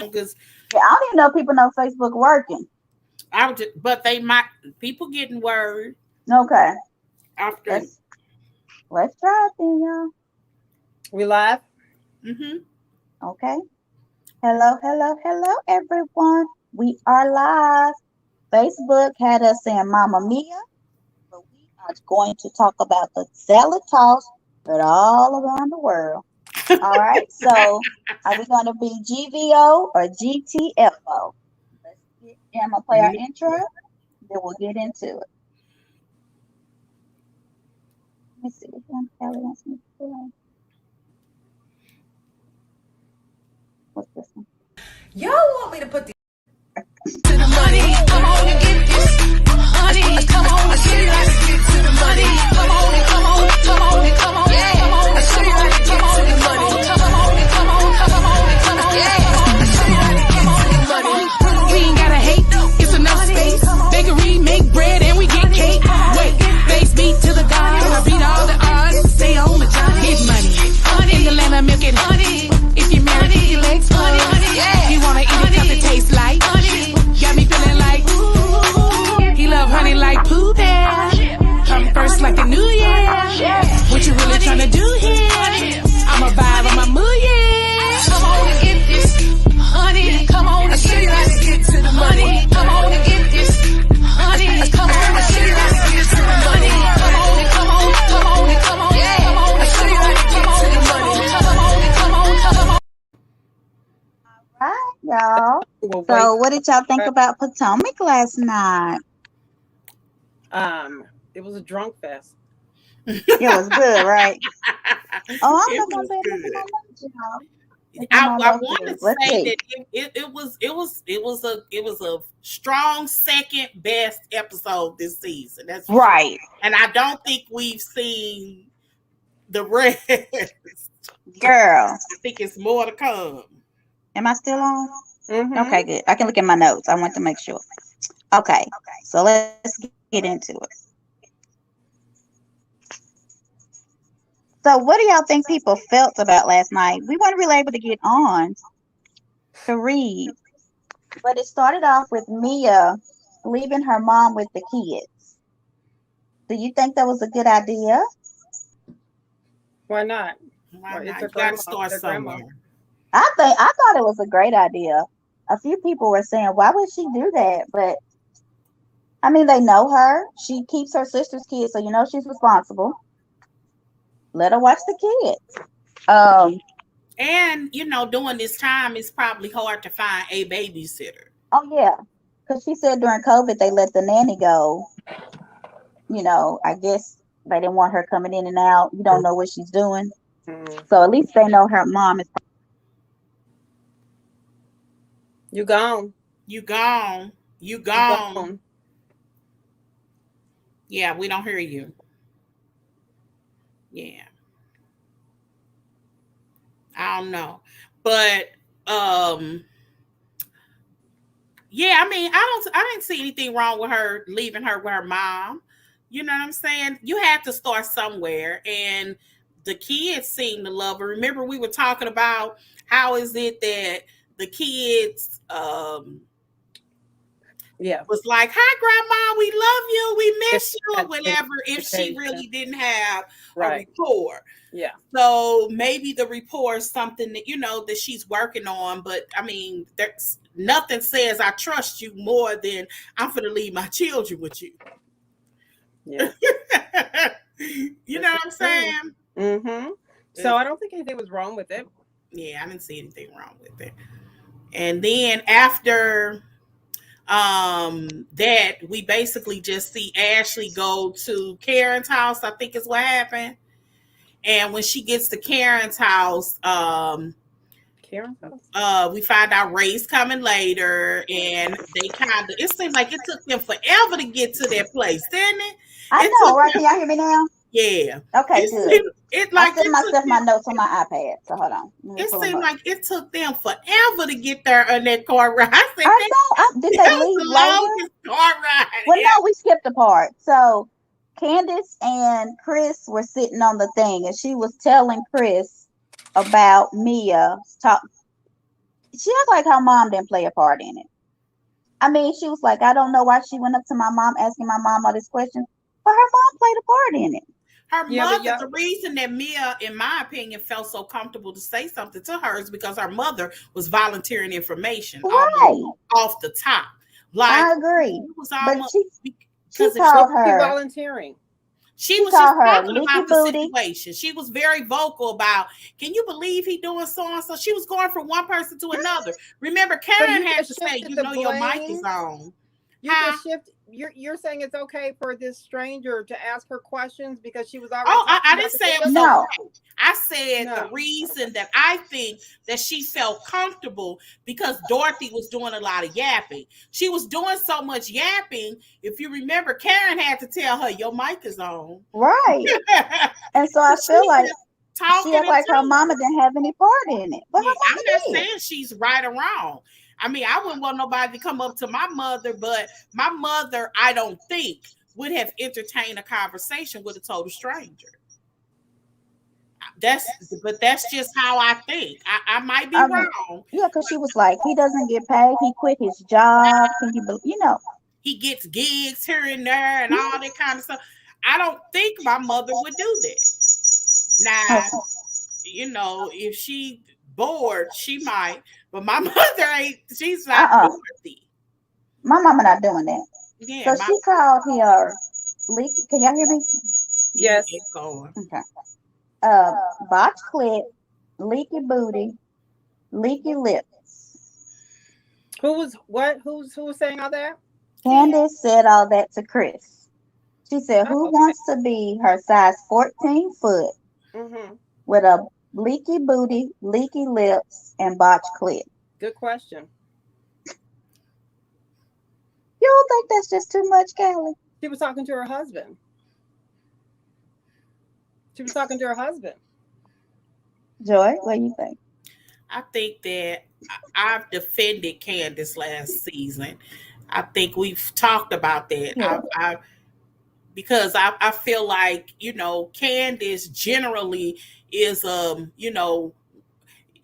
because Yeah, I don't even know if people know Facebook working. but they might people getting word Okay, after. let's try it then, y'all. We live? Mm-hmm. Okay. Hello, hello, hello, everyone. We are live. Facebook had us saying Mama Mia, but we are going to talk about the salad toss, but all around the world. All right. So, are we going to be GVO or GTFO? I'm gonna play our intro. Then we'll get into it. Let me see which one Kelly wants me to play. What's this one? Y'all want me to put the to the money? Come on and get this money. Come on and show you how to get to the money. Come on and come on, come on and come on, come on and show you how to get to the money. Come on and come on, come on and come on, come on and show you how to get to the money. We ain't gotta hate, it's enough space. Bakery make bread and we get cake. Wait, face beat to the God. I beat all the odds. Stay on the job. Get money. In the land of milk and honey. If you're married, keep your legs funny. You wanna eat it 'cause it tastes like honey. Got me feeling like ooh. He love honey like Pooh Bear. Come first like the New Year. What you really tryna do here? I'm a vibe, I'm a mood, yeah. Come on and get this honey. Come on and show you how to get to the money. Come on and get this honey. Come on and show you how to get to the money. Come on and come on, come on and come on, come on and show you how to get to the money. Come on and come on, come on. All right, y'all. So, what did y'all think about Potomac last night? It was a drunk fest. It was good, right? Oh, I'm It not gonna was say nothing good. about y'all. I want to Let's say see. that it was a strong second best episode this season. That's for Right, sure. And I don't think we've seen the rest. girl. I think it's more to come. Am I still on? Mm-hmm. Okay, good. I can look at my notes. I want to make sure. Okay, so let's get into it. So, what do y'all think people felt about last night? We weren't really able to get on to read, but it started off with Mia leaving her mom with the kids. Do you think that was a good idea? Why not? Why Well, not? it's You got to their start grandma. somewhere. I thought it was a great idea. A few people were saying, "Why would she do that?" But I mean, they know her. She keeps her sister's kids, so you know she's responsible. Let her watch the kids. And during this time, it's probably hard to find a babysitter. Oh yeah, because she said during COVID they let the nanny go. I guess they didn't want her coming in and out. You don't know what she's doing, so at least they know her mom is. You gone. You gone. You gone. Yeah, we don't hear you. Yeah. I don't know. But yeah, I mean, I didn't see anything wrong with her leaving her with her mom. You know what I'm saying? You had to start somewhere, and the kids seem to love her. Remember, we were talking about how is it that the kids Yeah. was like, "Hi, Grandma, we love you, we miss you," or whatever. If she really didn't have a rapport, Yeah. so maybe the rapport is something that that she's working on. But I mean, there's nothing says I trust you more than I'm going to leave my children with you. Yeah. You know what I'm saying? Mm-hmm. So I don't think anything was wrong with it. Yeah, I didn't see anything wrong with it. And then after that, we basically just see Ashley go to Karen's house, I think is what happened. And when she gets to Karen's house, we find out Ray's coming later, and it seemed like it took them forever to get to that place, didn't it? I know, right? Can y'all hear me now? Yeah. Okay, good. I sent myself my notes on my iPad, so hold on. It seemed like it took them forever to get there on that car ride. I know. Did they leave the later? longest car ride. Well, no, we skipped a part. So Candace and Chris were sitting on the thing, and she was telling Chris about Mia. She act like her mom didn't play a part in it. I mean, she was like, I don't know why she went up to my mom asking my mom all these questions, but her mom played a part in it. Her Yeah, but mother, y'all, the reason that Mia, in my opinion, felt so comfortable to say something to her is because her mother was volunteering information almost Right. off the top. Like, I agree. it was But almost she because what called was she her volunteering? she she was just called her talking leaky about the booty. situation. She was very vocal about, can you believe he doing so and so? She was going from one person to another. Remember, But Karen you had just to say, shifted you the know, your mic is blame. on. You Huh? just shift. You're saying it's okay for this stranger to ask her questions because she was already Oh, talking I about didn't the say it video was No. camera. okay. I said the No. reason that I think that she felt comfortable because Dorothy was doing a lot of yapping. She was doing so much yapping. If you remember, Karen had to tell her, your mic is on. Right. And so I She feel like just she talking act and like her talking. mama didn't have any part in it. But Yeah, her I'm not mama did. saying she's right or wrong. I mean, I wouldn't want nobody to come up to my mother, but my mother, I don't think, would have entertained a conversation with a total stranger. That's just how I think. I might be I mean, wrong. yeah, because she was like, he doesn't get paid. He quit his job. Can you believe, He gets gigs here and there and all Mhm. that kind of stuff. I don't think my mother would do that. Now, Okay. if she bored, she might, but my mother ain't. She's not Uh-uh. Dorothy. My mama not doing that. Yeah, So my she called her leaky. Can y'all hear me? yeah, Yes. it's going. Okay. Botch clit, leaky booty, leaky lips. Who was what? Who was saying all that? Candace said all that to Chris. She said, Oh, who okay. wants to be her size 14 foot Mm-hmm. with a leaky booty, leaky lips, and botch clit? Good question. You don't think that's just too much, Callie? She was talking to her husband. She was talking to her husband. Joy, what do you think? I think that I've defended Candace last season. I think we've talked about that. Yeah. Because I feel like Candace generally is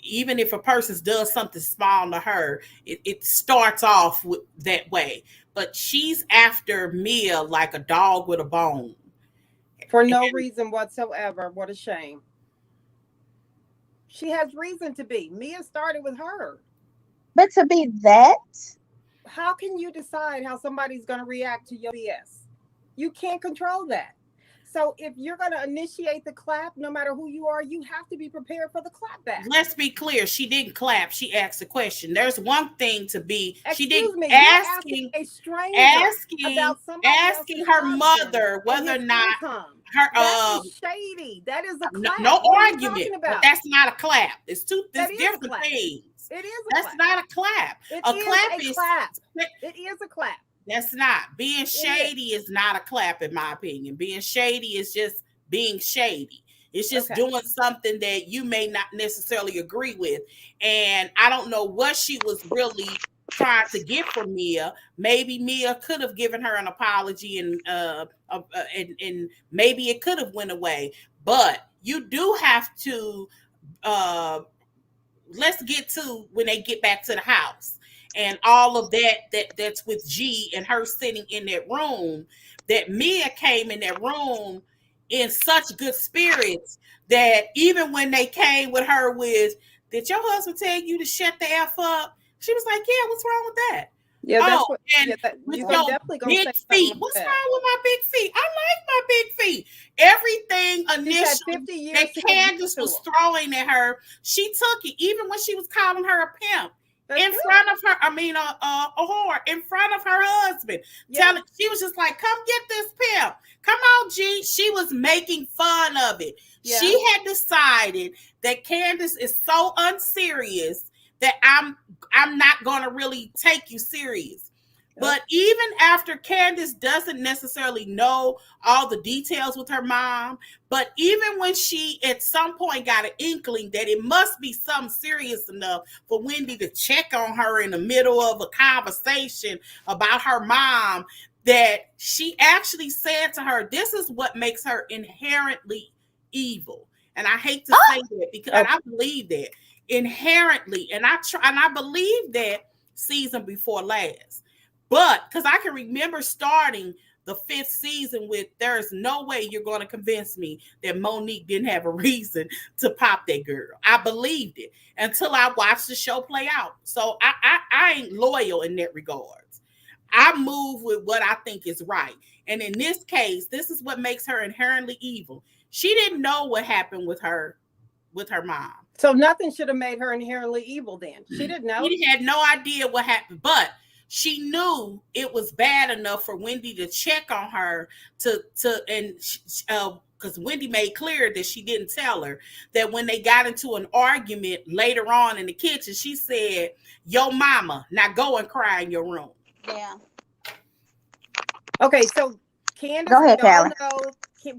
even if a person does something small to her, it starts off with that way. But she's after Mia like a dog with a bone. For no reason whatsoever. What a shame. She has reason to be. Mia started with her. But to be that, How can you decide how somebody's going to react to your BS? You can't control that. So if you're going to initiate the clap, no matter who you are, you have to be prepared for the clap back. Let's be clear. She didn't clap. She asked a question. There's one thing to be. She Excuse didn't me, you're asking a stranger asking about somebody else's her husband mother and whether his or not income. her That is shady. That is a no, clap. no What are you argument. talking But about? that's not a clap. It's That is a different clap. things. It is a That's clap. not a clap. It A is clap a is clap. It is a clap. that's not. Being It is. shady is not a clap, in my opinion. Being shady is just being shady. It's just Okay. doing something that you may not necessarily agree with. And I don't know what she was really trying to get from Mia. Maybe Mia could have given her an apology and maybe it could have went away. But you do have to uh let's get to when they get back to the house and all of that's with G and her sitting in that room, that Mia came in that room in such good spirits that even when they came with her with, did your husband tell you to shut the F up? She was like, yeah, what's wrong with that? Yeah, Oh, that's what. and Yeah, with you're your definitely gonna big say something feet. like What's that. wrong with my big feet? I like my big feet. Everything She's had initially 50 years that to get used Candace to was them. throwing at her, she took it, even when she was calling her a pimp That's in good. front of her. I mean, a whore in front of her husband. Yeah. She was just like, "Come get this pimp. Come on, G." She was making fun of it. Yeah. She had decided that Candace is so unserious that I'm not gonna really take you serious. But even after Candace doesn't necessarily know all the details with her mom, but even when she at some point got an inkling that it must be something serious enough for Wendy to check on her in the middle of a conversation about her mom, that she actually said to her, this is what makes her inherently evil. And I hate to say that because and I believe that. inherently, and I believe that season before last, but because I can remember starting the 5th season with there's no way you're going to convince me that Monique didn't have a reason to pop that girl. I believed it until I watched the show play out. So I ain't loyal in that regards. I move with what I think is right. And in this case, this is what makes her inherently evil. She didn't know what happened with her mom. So nothing should have made her inherently evil then. She didn't know. She had no idea what happened, but she knew it was bad enough for Wendy to check on her because Wendy made clear that she didn't tell her that when they got into an argument later on in the kitchen, she said, "Yo mama, now go and cry in your room." Yeah. Okay, so Candace, Go ahead, Karen.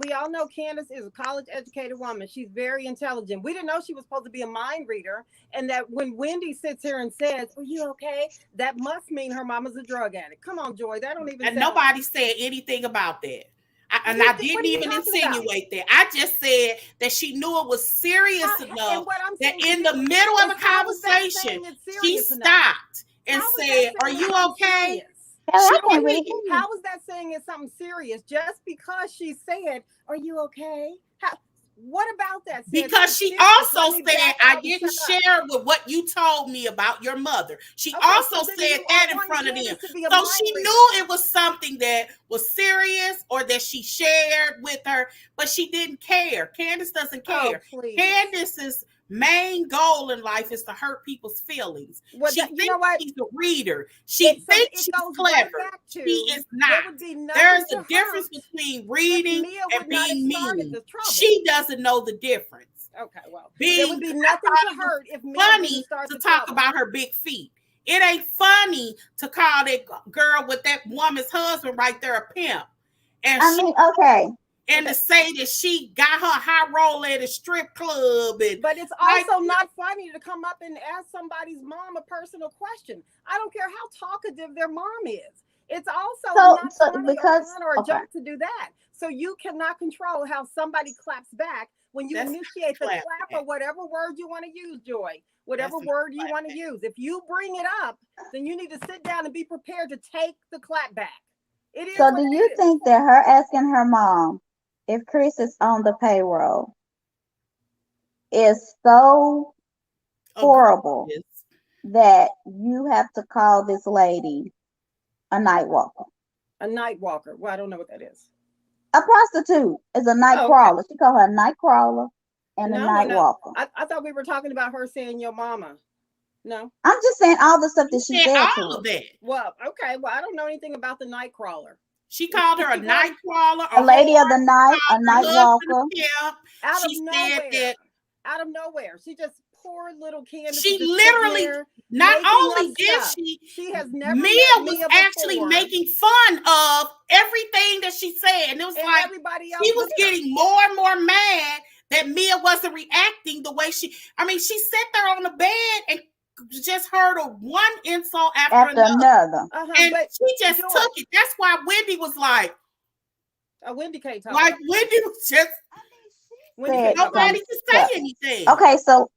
we all know Candace is a college-educated woman. She's very intelligent. We didn't know she was supposed to be a mind reader, and that when Wendy sits here and says, "Are you okay?" that must mean her mama's a drug addict. Come on, Joy, that don't even. And nobody said anything about that. I didn't even insinuate that. I just said that she knew it was serious enough that in the middle of a conversation, she stopped and said, "Are you okay?" How is that saying it's something serious? Just because she said, "Are you okay?" What about that? Because she also said, "I didn't share with what you told me about your mother." She also said that in front of them. So she knew it was something that was serious or that she shared with her, but she didn't care. Candace doesn't care. Candace's main goal in life is to hurt people's feelings. Well, she thinks she's a reader. She thinks she's clever. She is not. There's a difference between reading and being mean. She doesn't know the difference. Okay, well, there would be nothing to hurt if funny to talk about her big feet. It ain't funny to call that girl with that woman's husband right there a pimp. And okay. And to say that she got her high roll at a strip club. But it's also not funny to come up and ask somebody's mom a personal question. I don't care how talkative their mom is. It's also not funny or a joke to do that. So you cannot control how somebody claps back when you initiate the clap or whatever word you want to use, Joy. Whatever word you want to use. If you bring it up, then you need to sit down and be prepared to take the clap back. It is. So do you think that her asking her mom if Chris is on the payroll is so horrible that you have to call this lady a night walker? A night walker. Well, I don't know what that is. A prostitute is a night crawler. She called her a night crawler and a night walker. I thought we were talking about her saying your mama. No. I'm just saying all the stuff that she said to her. Well, okay. Well, I don't know anything about the night crawler. She called her a night crawler, a lady of the night, a night walker. Out of nowhere. She just poor little Candace. She literally, not only did she has never Mia was actually making fun of everything that she said. And it was like everybody else she was getting more and more mad that Mia wasn't reacting the way she sat there on the bed and just heard one insult after another. And she just took it. That's why Wendy was like, Wendy can't talk. Like Wendy was just nobody could say anything. Okay, so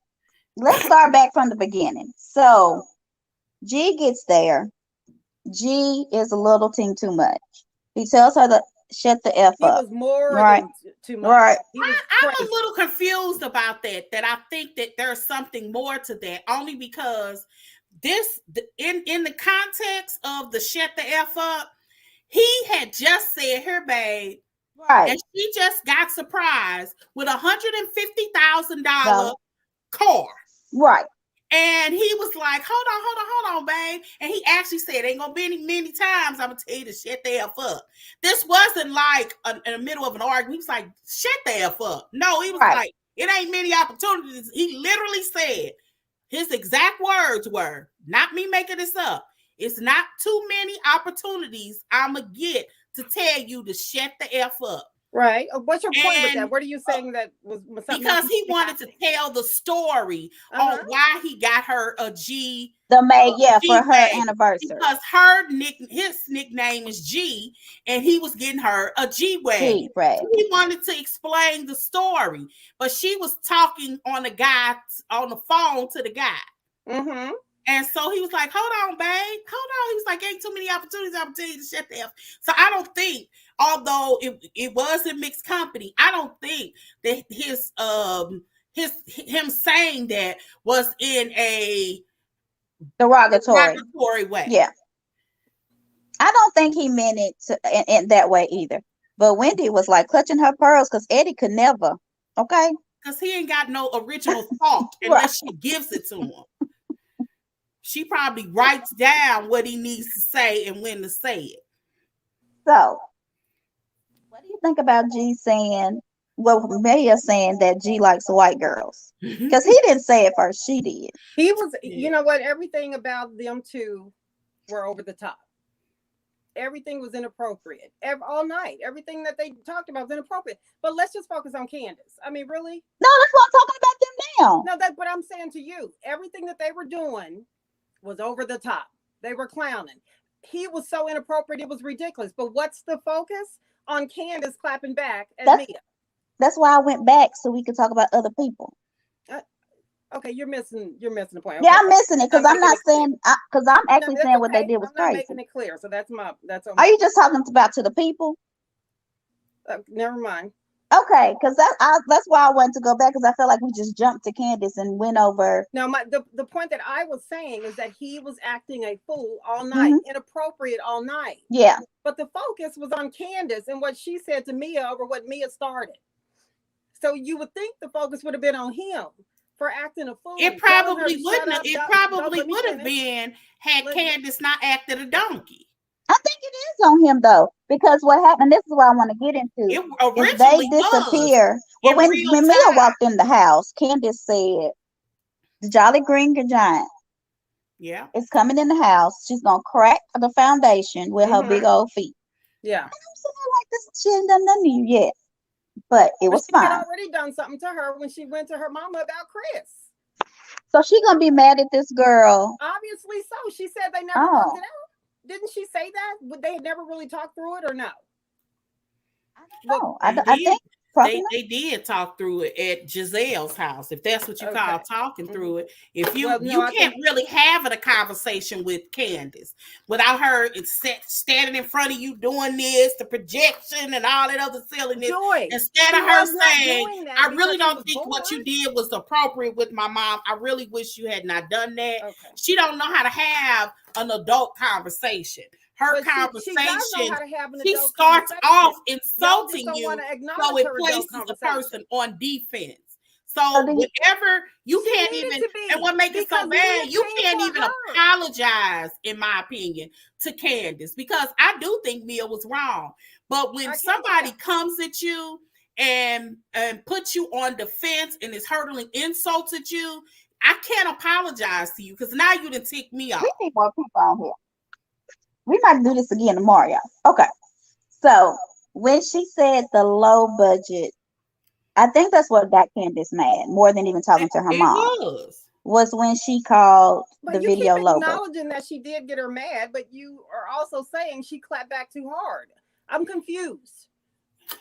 let's start back from the beginning. So G gets there. G is a little thing too much. He tells her to shut the F up. He was more than too much. Right. I'm a little confused about that. That I think that there's something more to that. Only because this, in the context of the shut the F up, he had just said, "Here, babe," right? And she just got surprised with $150,000 car, right? And he was like, hold on, babe. And he actually said, "Ain't gonna be many times I'm gonna tell you to shut the F up." This wasn't like in the middle of an argument. He was like, "Shut the F up." No, he was like, "It ain't many opportunities." He literally said, his exact words were, not me making this up, "It's not too many opportunities I'm gonna get to tell you to shut the F up." Right. What's your point with that? And What are you saying that was something else? because he wanted to tell the story on why he got her a The maid, yeah, for her G-Wag, anniversary. because his nickname is G, and he was getting her a G-Wagon. Right. So he wanted to explain the story, but she was talking on the phone to the guy. Mm-hmm. And so he was like, hold on, babe. Hold on. He was like, ain't too many opportunities to shut the F. So I don't think, although it was in mixed company, I don't think that him saying that was in a derogatory way. Yeah. I don't think he meant it in that way either. But Wendy was like clutching her pearls because Eddie could never. Okay. Because he ain't got no original thought unless she gives it to him. She probably writes down what he needs to say and when to say it. So, what do you think about G saying, Maya saying that G likes white girls? Because he didn't say it first, she did. He was, you know what? Everything about them two were over the top. Everything was inappropriate. All night, everything that they talked about was inappropriate. But let's just focus on Candace. I mean, really? No, that's what I'm talking about them now. No, that's what I'm saying to you. Everything that they were doing was over the top. They were clowning. He was so inappropriate, it was ridiculous. But what's the focus? On Candace clapping back at Mia. That's why I went back so we could talk about other people. Okay, you're missing the point. Okay. Yeah, I'm missing it because I'm not saying, because I'm actually saying what they did was crazy. I'm not making it clear, so that's Are you just talking about to the people? Never mind. Okay, because that's why I wanted to go back, because I felt like we just jumped to Candace and went over. No, the point that I was saying is that he was acting a fool all night, inappropriate all night. Yeah. But the focus was on Candace and what she said to Mia over what Mia started. So you would think the focus would have been on him for acting a fool. It probably wouldn't have. It probably would have been had Candace not acted a donkey. I think it is on him though, because what happened, this is what I want to get into. If they disappear, well, when Mia walked in the house, Candace said, the Jolly Green Giant is coming in the house. She's gonna crack the foundation with her big old feet. Yeah. And I'm sitting there like, this, she ain't done nothing to you yet. But it was fine. She had already done something to her when she went to her mama about Chris. So she gonna be mad at this girl. Obviously so. She said they never worked it out. Didn't she say that? Would they had never really talked through it or no? I don't know. I think they did talk through it at Giselle's house, if that's what you call talking through it. If you can't really have a conversation with Candace without her standing in front of you doing this, the projection and all that other silliness. Instead of her saying, I really don't think what you did was appropriate with my mom. I really wish you had not done that. Okay. She don't know how to have an adult conversation. Her conversation, she starts off insulting you, so it places the person on defense. So whatever, you can't even, and what makes it so bad, you can't even apologize, in my opinion, to Candace, because I do think Mia was wrong. But when somebody comes at you and puts you on defense and is hurling insults at you, I can't apologize to you, because now you done tick me off. We need more people on here. We might do this again tomorrow, y'all. Okay. So when she said the low budget, I think that's what got Candace mad more than even talking to her mom. Was when she called the video low. Acknowledging that she did get her mad, but you are also saying she clapped back too hard. I'm confused.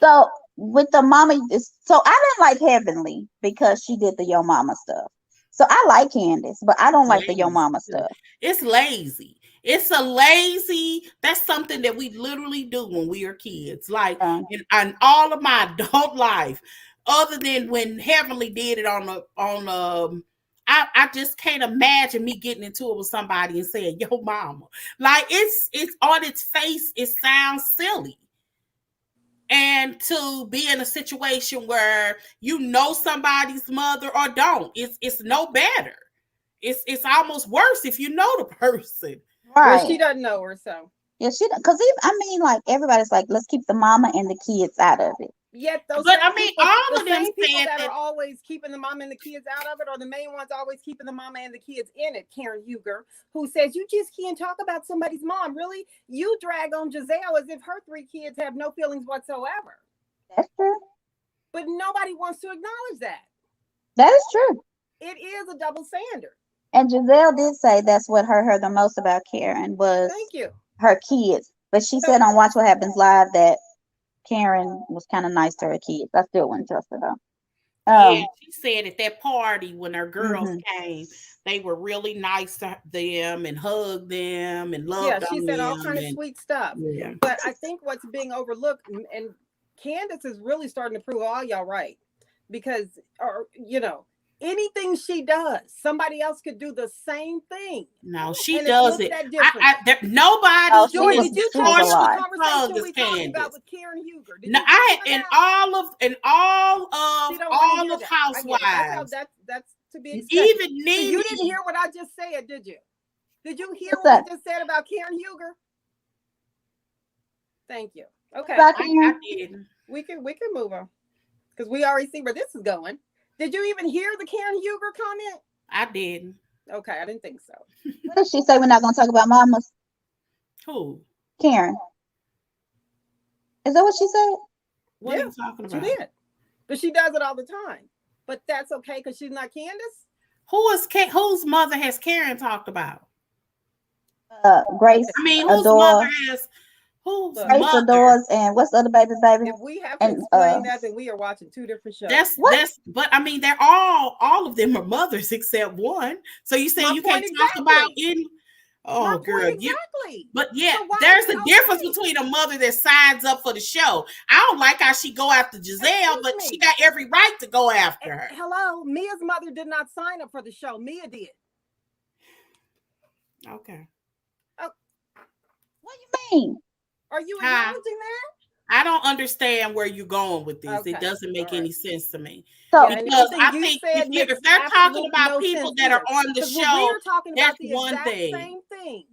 So with the mama, so I didn't like Heavenly because she did the Yo Mama stuff. So I like Candace, but I don't like the Yo Mama stuff. It's lazy. It's a lazy, that's something that we literally do when we are kids. Like in all of my adult life, other than when Heavenly did it I just can't imagine me getting into it with somebody and saying, yo mama. Like it's on its face, it sounds silly. And to be in a situation where you know somebody's mother or don't, it's no better. It's almost worse if you know the person. Right. Well, she doesn't know her, so. Yeah, she doesn't. Because like everybody's like, let's keep the mama and the kids out of it. Yet those all of them people that are always keeping the mama and the kids out of it, or the main ones always keeping the mama and the kids in it. Karen Huger, who says you just can't talk about somebody's mom. Really, you drag on Giselle as if her 3 kids have no feelings whatsoever. That's true. But nobody wants to acknowledge that. That is true. It is a double standard. And Giselle did say that's what hurt her the most about Karen was Thank you. her kids. But she So- said on Watch What Happens Live that Karen was kind of nice to her kids. I still wouldn't trust her though. Yeah, she said at that party when her girls Mhm. came, they were really nice to them and hugged them and Yeah, loved she on said all them. kind of And sweet stuff. yeah, But I think what's being overlooked, and Candace is really starting to prove all y'all right, because, or anything she does, somebody else could do the same thing, no, she and it's does looked it. at differently. Nobody Oh, Joy, was- is did you she was catch a as lot. the conversation as we talked about Candace. with Karen Huger? Did No, you I check had that in out? all She don't want to hear of that. I get it. Housewives, That's to be expected. even So you didn't Nene. hear what I just said, did you? Did you hear What's what that? we just said about Karen Huger? Thank you. Okay, About I Karen? didn't. we can move on because we already see where this is going. Did you even hear the Karen Huger comment? I didn't. Okay, I didn't think so. What did she say? We're not gonna talk about mamas? Who? Karen. Is that what she said? What are Yeah, you talking she about? did, but she does it all the time. But that's okay because she's not Candace. Whose mother has Karen talked about? Grace I mean, whose adore. mother has whose Look, Grace mother? adores, and what's the other baby's baby? If we have to And explain that, then we are watching two different shows. That's but I mean they're all of them are mothers except one. So you say My you can't point talk about exactly. any My oh girl, point exactly. but yeah, So why there's is it a difference okay? between a mother that signs up for the show. I don't like how she go after Giselle, Excuse but me. she got every right to go after her. Hello, Mia's mother did not sign up for the show. Mia did. Okay. what do you mean? Are you Hi. acknowledging that? I don't understand where you're going with this. Okay, It doesn't make all right. any sense to me. So Yeah, and Because anything I you think said makes if they're talking absolute about no people sense that are either. on the Because when we show, are talking that's about the one exact thing. same thing.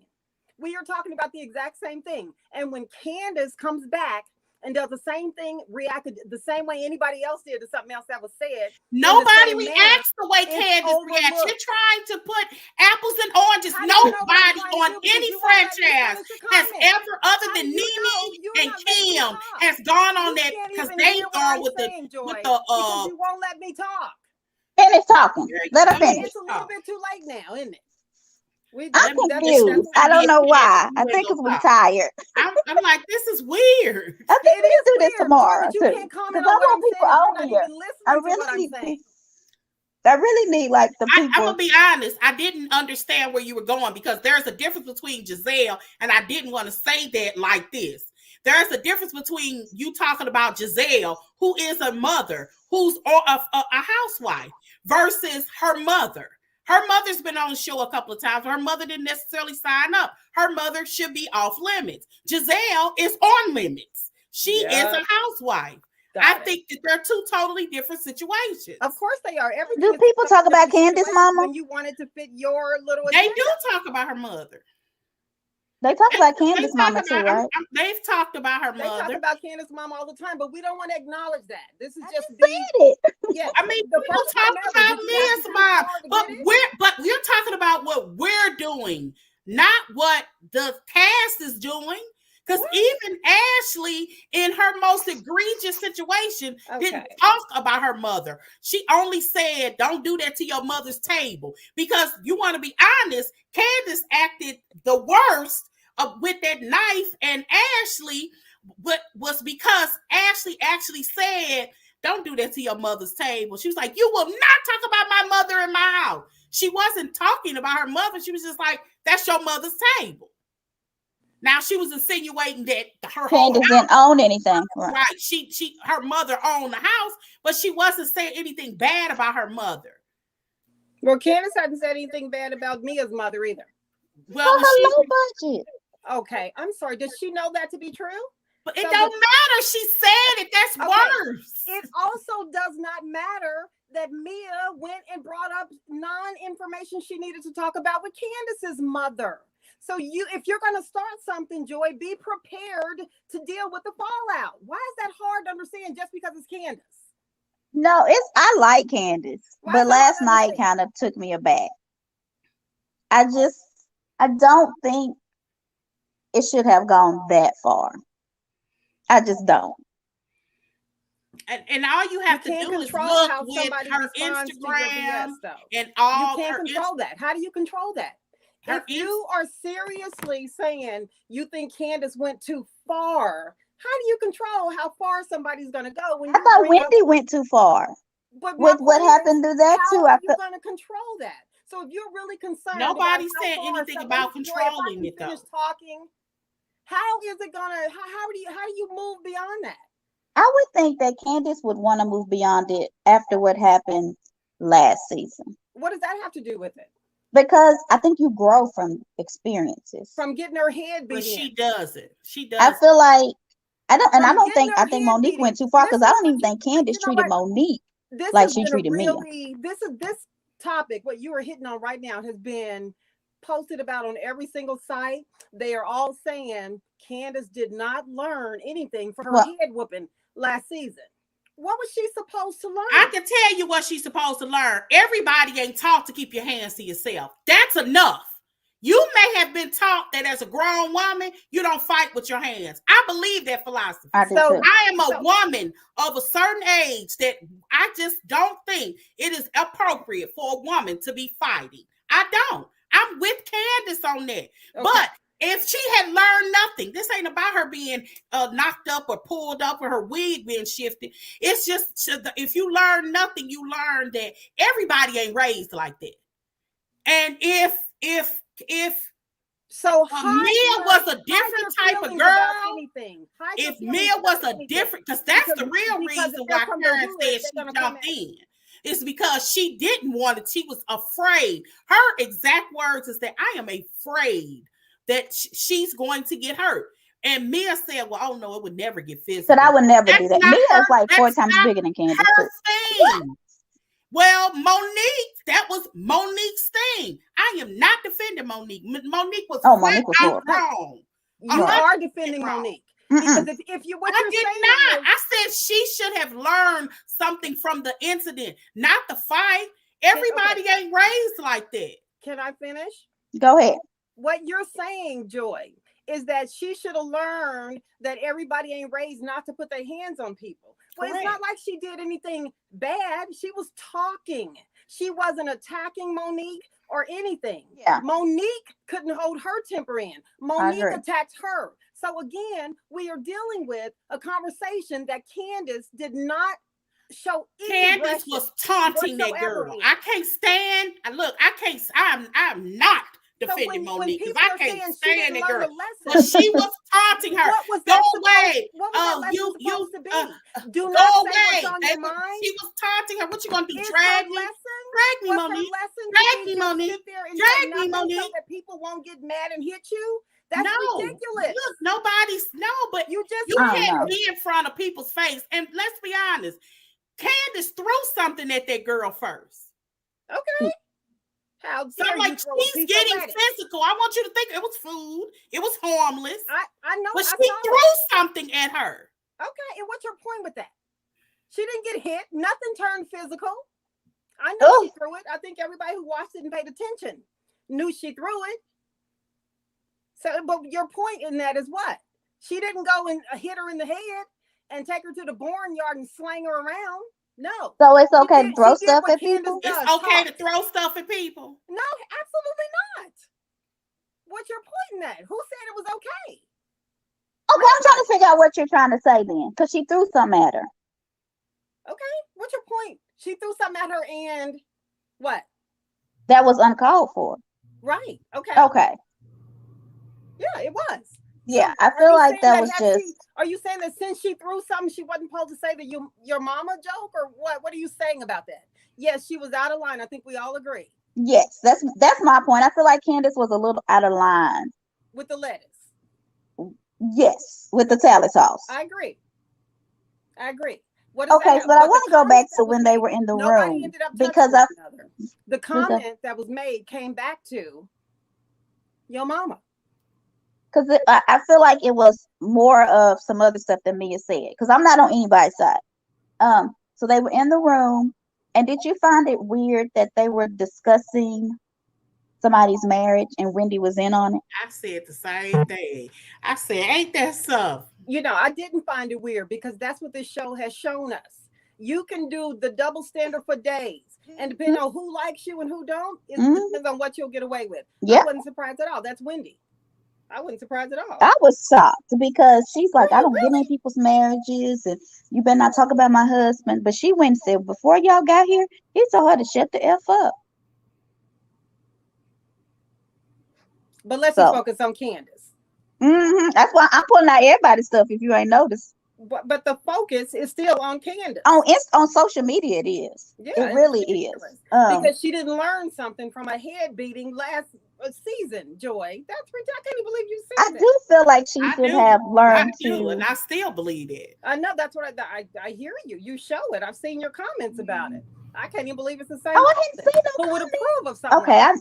We are talking about the exact same thing. And when Candace comes back and does the same thing, reacted the same way anybody else did to something else that was said. Nobody same manner, reacts the way it's Candace reacts. overlooked. You're trying to put apples and oranges. How do you know what I'm Nobody trying to on do? Because any you won't let me franchise finish your has comment. ever, other How than do you know Nene you're and not letting me Kim, talk? has gone on You that can't because even they hear what are I'm with saying, Joy, with the because you won't let me talk. Finish talking. There you Let her go. finish. It's a little bit too late now, isn't it? I'm Let me- confused. that's- I don't know why. you I ain't think gonna because we talk. tired. I'm like, this is weird. I think It we is can do this weird, tomorrow but you too. can't comment Because on I what want I'm saying people if you're over not here. even listening I to what really I'm need saying. I really need like the I'm people. gonna be honest. I didn't understand where you were going because there's a difference between Giselle, and I didn't want to say that like this. There's a difference between you talking about Giselle, who is a mother, who's a housewife, versus her mother. Her mother's been on the show a couple of times. Her mother didn't necessarily sign up. Her mother should be off limits. Giselle is on limits. She is a housewife. I think that they're two totally different situations. Of course they are. Everything Do is people a talk about different Candace, situation mama? when you want it to fit your little They agenda. do talk about her mother. They talk about They Candace talk mama too, about- right? They've talked about her They talk mother. about Candace mama all the time, but we don't want to acknowledge that. This is I just just the said it. yeah. I mean, the people first talk time ever. about Did you have Mia's to think mom, hard to but get it? we're talking about what we're doing, not what the cast is doing. Because even Ashley, in her most egregious situation, didn't Okay. talk about her mother. She only said, "Don't do that to your mother's table." Because you want to be honest, Candace acted the worst with that knife, and Ashley, but was because Ashley actually said, "Don't do that to your mother's table." She was like, "You will not talk about my mother in my house." She wasn't talking about her mother. She was just like, "That's your mother's table." Now she was insinuating that her whole Candace house, didn't own anything. Right. right? Her mother owned the house, but she wasn't saying anything bad about her mother. Well, Candace hadn't said anything bad about Mia's mother either. Well, For her low budget. Okay, I'm sorry. Does she know that to be true? but it so don't matter. She said it. That's Okay. worse. It also does not matter that Mia went and brought up non-information she needed to talk about with Candace's mother. So if you're going to start something, Joy, be prepared to deal with the fallout. Why is that hard to understand just because it's Candace? No, I like Candace, Why but is it last hard to night understand? kind of took me aback. I don't think it should have gone that far. I just don't. And all you have to can't do is control look how with somebody her responds to your BS, Instagram though. and You all can't her control that. How do you control that? her If you are seriously saying you think Candace went too far, how do you control how far somebody's going to go when I you thought bring up? Wendy went too far But my with what point is, happened to that how too. are you going to control that? So if you're really concerned about Nobody how said far anything somebody, about Joy, if I controlling can it finish though. talking, how is it gonna? How do you move beyond that? I would think that Candace would want to move beyond it after what happened last season. What does that have to do with it? Because I think you grow from experiences. From getting her head But beat in. she doesn't. She I does. feel like I From don't getting think her I think head Monique beat went in. too far because I Listen, don't even think Candace you know treated what? Monique This like has she been treated Mia. really this topic. What you are hitting on right now has been posted about on every single site. They are all saying Candace did not learn anything from her Well, head whooping last season. What was she supposed to I learn? can tell you what she's supposed to learn. Everybody ain't taught to keep your hands to yourself. That's enough. You may have been taught that as a grown woman, you don't fight with your hands. I believe that philosophy. I do So too. I am a woman of a certain age that I just don't think it is appropriate for a woman to be fighting. I don't. I'm with Candace on that. Okay. But if she had learned nothing, this ain't about her being knocked up or pulled up or her wig being shifted. It's just if you learn nothing, you learn that everybody ain't raised like that. And if So Mia was a different type of girl, anything. if Mia was a different, because that's the real because reason if they're why from the Karen hood, said they're she gonna come jumped at you. in. It's because she didn't want it. She was afraid. Her exact words is that I am afraid that she's going to get hurt. And Mia said, well, oh no, it would never get physical. But I would never That's do that. not Mia is like 4 that's times not bigger than Candace her too. thing. Well, Monique, that was Monique's thing. I am not defending Monique. Monique was Monique was horrible. wrong. You are defending Monique. Because if you what I you're did saying not. is, I said she should have learned something from the incident, not the fight. Everybody ain't raised like that. Can I finish? Go ahead. What you're saying, Joy, is that she should have learned that everybody ain't raised not to put their hands on people. Well, Correct. it's not like she did anything bad. She was talking. She wasn't attacking Monique or anything. Yeah. Monique couldn't hold her temper in. Monique attacked her. So again, we are dealing with a conversation that Candace did not show any Candace was taunting that girl. I can't stand. Look, I'm not defending Monique because I can't stand that girl. But she was taunting her. What was Go that away. What was that lesson supposed to be? Do Go not away. say what's on your mind. She was taunting her. What you gonna do? Is Drag her me? lesson? Drag me, What's Monique. her lesson? Drag me, Just Monique. sit there and Drag say me, nothing Monique. so that people won't get mad and hit you. That's No, ridiculous. look, nobody's but you can't be in front of people's face. And let's be honest, Candace threw something at that girl first. Okay. How so I'm like, she's getting physical. I want you to think it was food. It was harmless. I know. But she threw something at her. Okay, and what's your point with that? She didn't get hit. Nothing turned physical. I know she threw it. I think everybody who watched it and paid attention knew she threw it. So, but your point in that is what? She didn't go and hit her in the head and take her to the barnyard and slang her around. No. So it's okay to throw stuff at people? It's okay to throw stuff at people. No, absolutely not. What's your point in that? Who said it was okay? Okay, I'm trying to figure out what you're trying to say then, because she threw something at her. Okay, what's your point? She threw something at her and what? That was uncalled for. Right. Okay. Okay. Yeah, it was. Yeah, so I feel like that was just. Are you saying that since she threw something, she wasn't supposed to say that your mama joke or what? What are you saying about that? Yes, she was out of line. I think we all agree. Yes, that's my point. I feel like Candace was a little out of line with the lettuce. Yes, with the salad sauce. I agree. What okay, but I want to go back to when they were in the room because the comment that was made came back to your mama. Because I feel like it was more of some other stuff than Mia said. Because I'm not on anybody's side. So they were in the room, and did you find it weird that they were discussing somebody's marriage and Wendy was in on it? I said the same thing. I said, ain't that something? You know, I didn't find it weird because that's what this show has shown us. You can do the double standard for days, and depending on who likes you and who don't, it depends on what you'll get away with. Yeah. I wasn't surprised at all. That's Wendy. I wasn't surprised at all. I was shocked because she's like, Oh, I don't get in people's marriages, and you better not talk about my husband. But she went and said, before y'all got here, he told her to shut the F up. But let's just focus on Candace. That's why I'm pulling out everybody's stuff if you ain't noticed. But the focus is still on Candace. On social media, it is. Yeah, it really is. Because she didn't learn something from a head beating last season, Joy. That's ridiculous. I can't even believe you said that. I do feel like she should have learned and I still believe it. I know, that's what I hear you. You show it. I've seen your comments about it. I can't even believe it's the same. Oh, I didn't see no. Who would approve of something? Okay,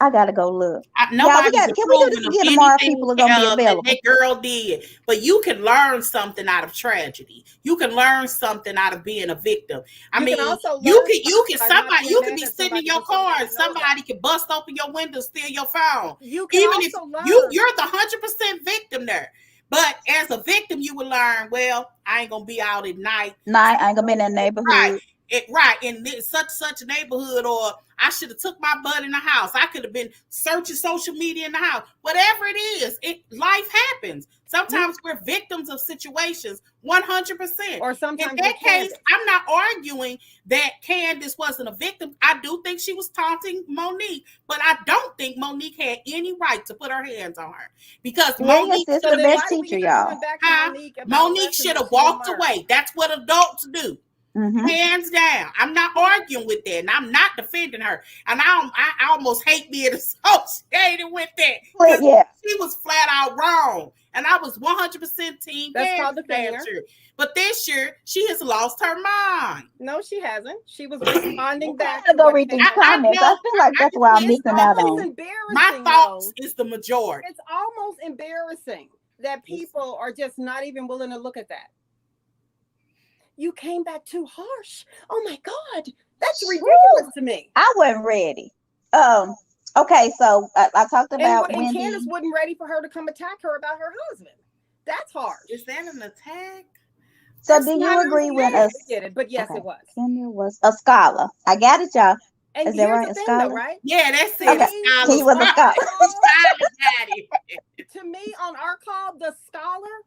I gotta go look. Can we do this again tomorrow? People are gonna be available. That girl did, but you can learn something out of tragedy. You can learn something out of being a victim. I mean, you can be sitting in your car and somebody can bust open your window, steal your phone. You can even if you're the 100% victim there. But as a victim, you will learn. Well, I ain't gonna be out at night. I ain't gonna be in that neighborhood. Right, in such a neighborhood, or I should have took my butt in the house. I could have been searching social media in the house. Whatever it is, life happens. Sometimes we're victims of situations, 100%. Or sometimes in that case, I'm not arguing that Candace wasn't a victim. I do think she was taunting Monique, but I don't think Monique had any right to put her hands on her because Monique is the best teacher, y'all. Monique should have walked away. That's what adults do. Hands down. I'm not arguing with that, and I'm not defending her. And I almost hate being associated with that. Yeah, she was flat out wrong, and I was 100% team. That's called the fair. But this year, she has lost her mind. No, she hasn't. She was responding back. I go read these comments. I feel like that's why I'm missing out on. My thoughts is the majority. It's almost embarrassing that people are just not even willing to look at that. You came back too harsh. Oh my God, that's ridiculous to me. I wasn't ready. Okay, so I talked about and Candace wasn't ready for her to come attack her about her husband. That's harsh. Is that an attack? So that's do you agree with us? But yes, it was. Candace was a scholar. I got it, y'all. And is that right? A scholar, though, right? Yeah, that's it. Okay. He was a scholar. To me, on our call, the scholar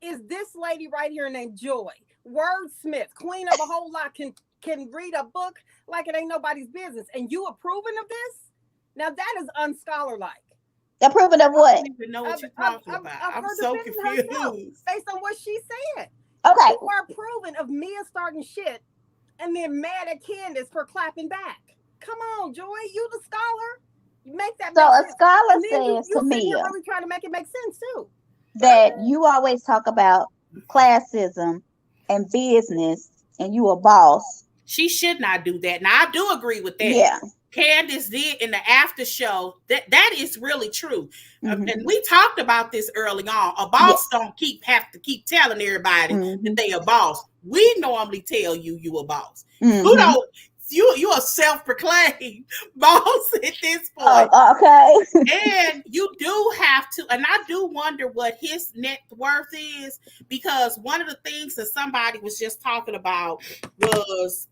is this lady right here named Joy. Wordsmith, queen of a whole lot, can read a book like it ain't nobody's business. And you approving of this? Now that is unscholarlike. Approving of what? I don't even know what you're talking about. I'm so confused. Based on what she said. Okay. You are approving of Mia starting shit and then mad at Candace for clapping back. Come on, Joy, you the scholar. You make that. So a scholar says to Mia, you're really trying to make it make sense too. That you always talk about classism and business, and you a boss. She should not do that. Now I do agree with that. Yeah, Candace did in the after show. That is really true. And we talked about this early on. A boss don't have to keep telling everybody that they a boss. We normally tell you a boss. You don't. You a self-proclaimed boss at this point. Okay. And you do have to, and I do wonder what his net worth is, because one of the things that somebody was just talking about was,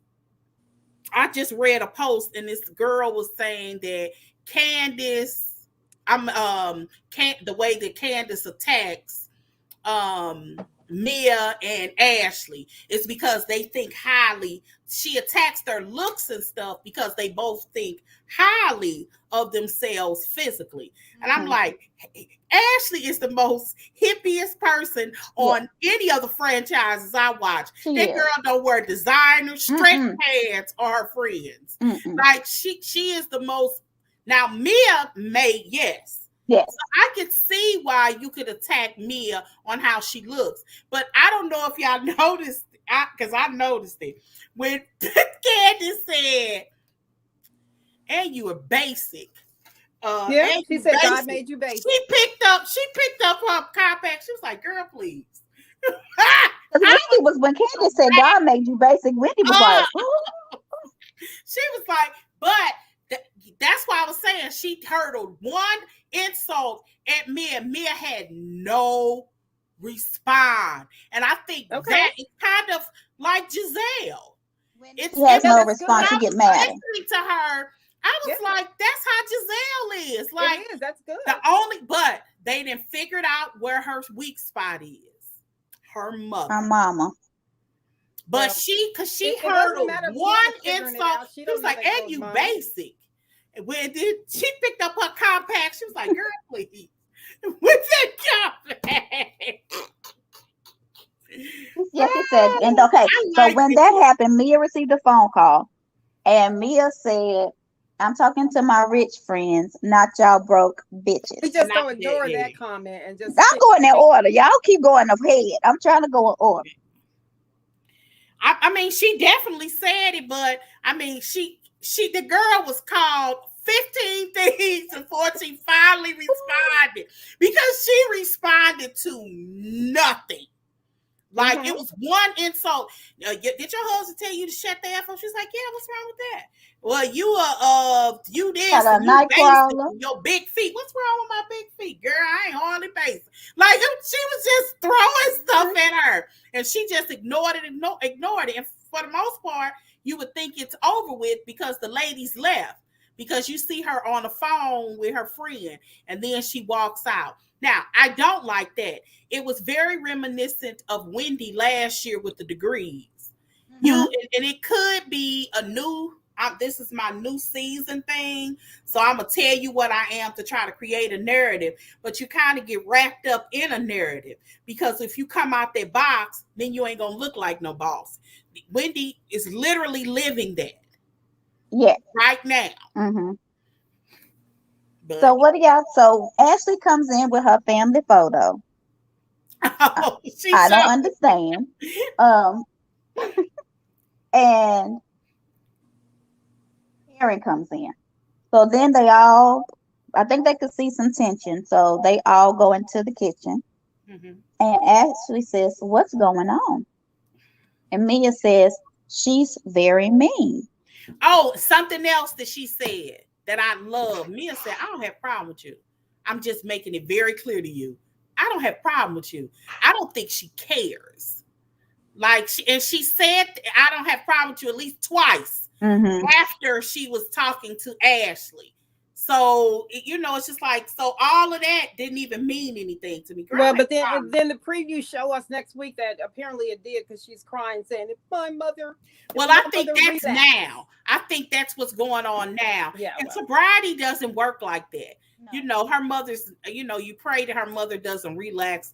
I just read a post and this girl was saying that Candace, the way that Candace attacks Mia and Ashley is because they think highly. She attacks their looks and stuff because they both think highly of themselves physically. And I'm like, Ashley is the most hippiest person on any of the franchises I watch. That girl don't wear designer stretch pants or her friends. Like she is the most. Now Mia may, yes. So I could see why you could attack Mia on how she looks. But I don't know if y'all noticed, because I noticed it. When Candace said, and you were basic. She said, God made you basic. She picked up her compact. She was like, girl, please. Wendy was, when Candace said, God made you basic, Wendy was like, she was like, but that's why I was saying she hurled one insult at Mia. Mia had no respond. And I think that is kind of like Giselle. She has When no that's response. I She good. get was mad. listening to her, I was like, that's how Giselle is. Like, It is. That's good. but they didn't figure out where her weak spot is. Her mother. Her mama. But Well, because she it heard doesn't matter if one Mia's figuring it insult, out. She she was don't know like, that and girl's you mind. basic. And when she picked up her compact, she was like, girl, please. What's that compact? Yes, she said. And okay, so when that happened, Mia received a phone call, and Mia said, "I'm talking to my rich friends, not y'all broke bitches." We just Not don't ignore that, that comment and just. I'm going in order. Y'all keep going ahead. I'm trying to go in order. I mean, she definitely said it, but I mean, the girl was called 15 things before she finally responded because she responded to nothing. Like it was one insult. Did your husband tell you to shut the F up? She's like, yeah, what's wrong with that? Well, you this Got a and you night basic, crawler. your big feet. What's wrong with my big feet? Girl, I ain't hardly basic. Like she was just throwing stuff at her. And she just ignored it. And for the most part, you would think it's over with because the ladies left. Because you see her on the phone with her friend and then she walks out. Now, I don't like that. It was very reminiscent of Wendy last year with the degrees. And it could be a new, this is my new season thing. So I'm going to tell you what I am to try to create a narrative. But you kind of get wrapped up in a narrative. Because if you come out that box, then you ain't going to look like no boss. Wendy is literally living that. Yeah. Right now. Mm-hmm. So what do y'all? So Ashley comes in with her family photo. Oh, I don't understand. And Karen comes in. So then I think they could see some tension. So they all go into the kitchen. Mm-hmm. And Ashley says, "What's going on?" And Mia says, "She's very mean." Oh, something else that she said that I love. Mia said, I don't have a problem with you. I'm just making it very clear to you. I don't have a problem with you. I don't think she cares. Like, she said, I don't have a problem with you at least twice after she was talking to Ashley. So, it's just like, so all of that didn't even mean anything to me. Girl, well, but then the preview show us next week that apparently it did because she's crying saying, "It's my mother." Well, I think that's now. I think that's what's going on now. Yeah, and sobriety doesn't work like that. No. Her mother's, you pray that her mother doesn't relapse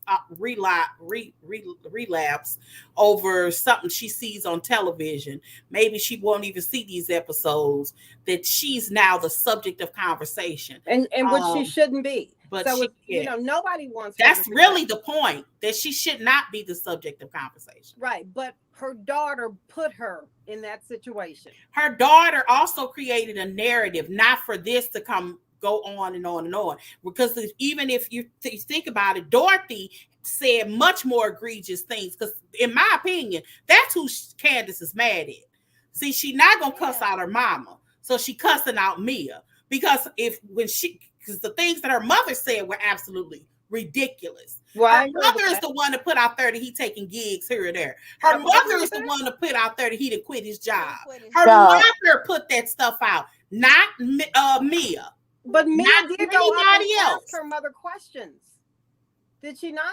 over something she sees on television. Maybe she won't even see these episodes, that she's now the subject of conversation. And which she shouldn't be. But so nobody wants her. That's really the point, that she should not be the subject of conversation. Right. But her daughter put her in that situation. Her daughter also created a narrative, not for this to go on and on and on. Because even if you think about it, Dorothy said much more egregious things. Because in my opinion, that's who Candace is mad at. See, she's not going to cuss out her mama. So she cussing out Mia. Because because the things that her mother said were absolutely ridiculous. Well, her mother is the one to put out there that he taking gigs here or there. Her mother is the one to put out there that he didn't quit his job. Her mother put that stuff out, not Mia. But Mia did go up and ask her mother questions. Did she not?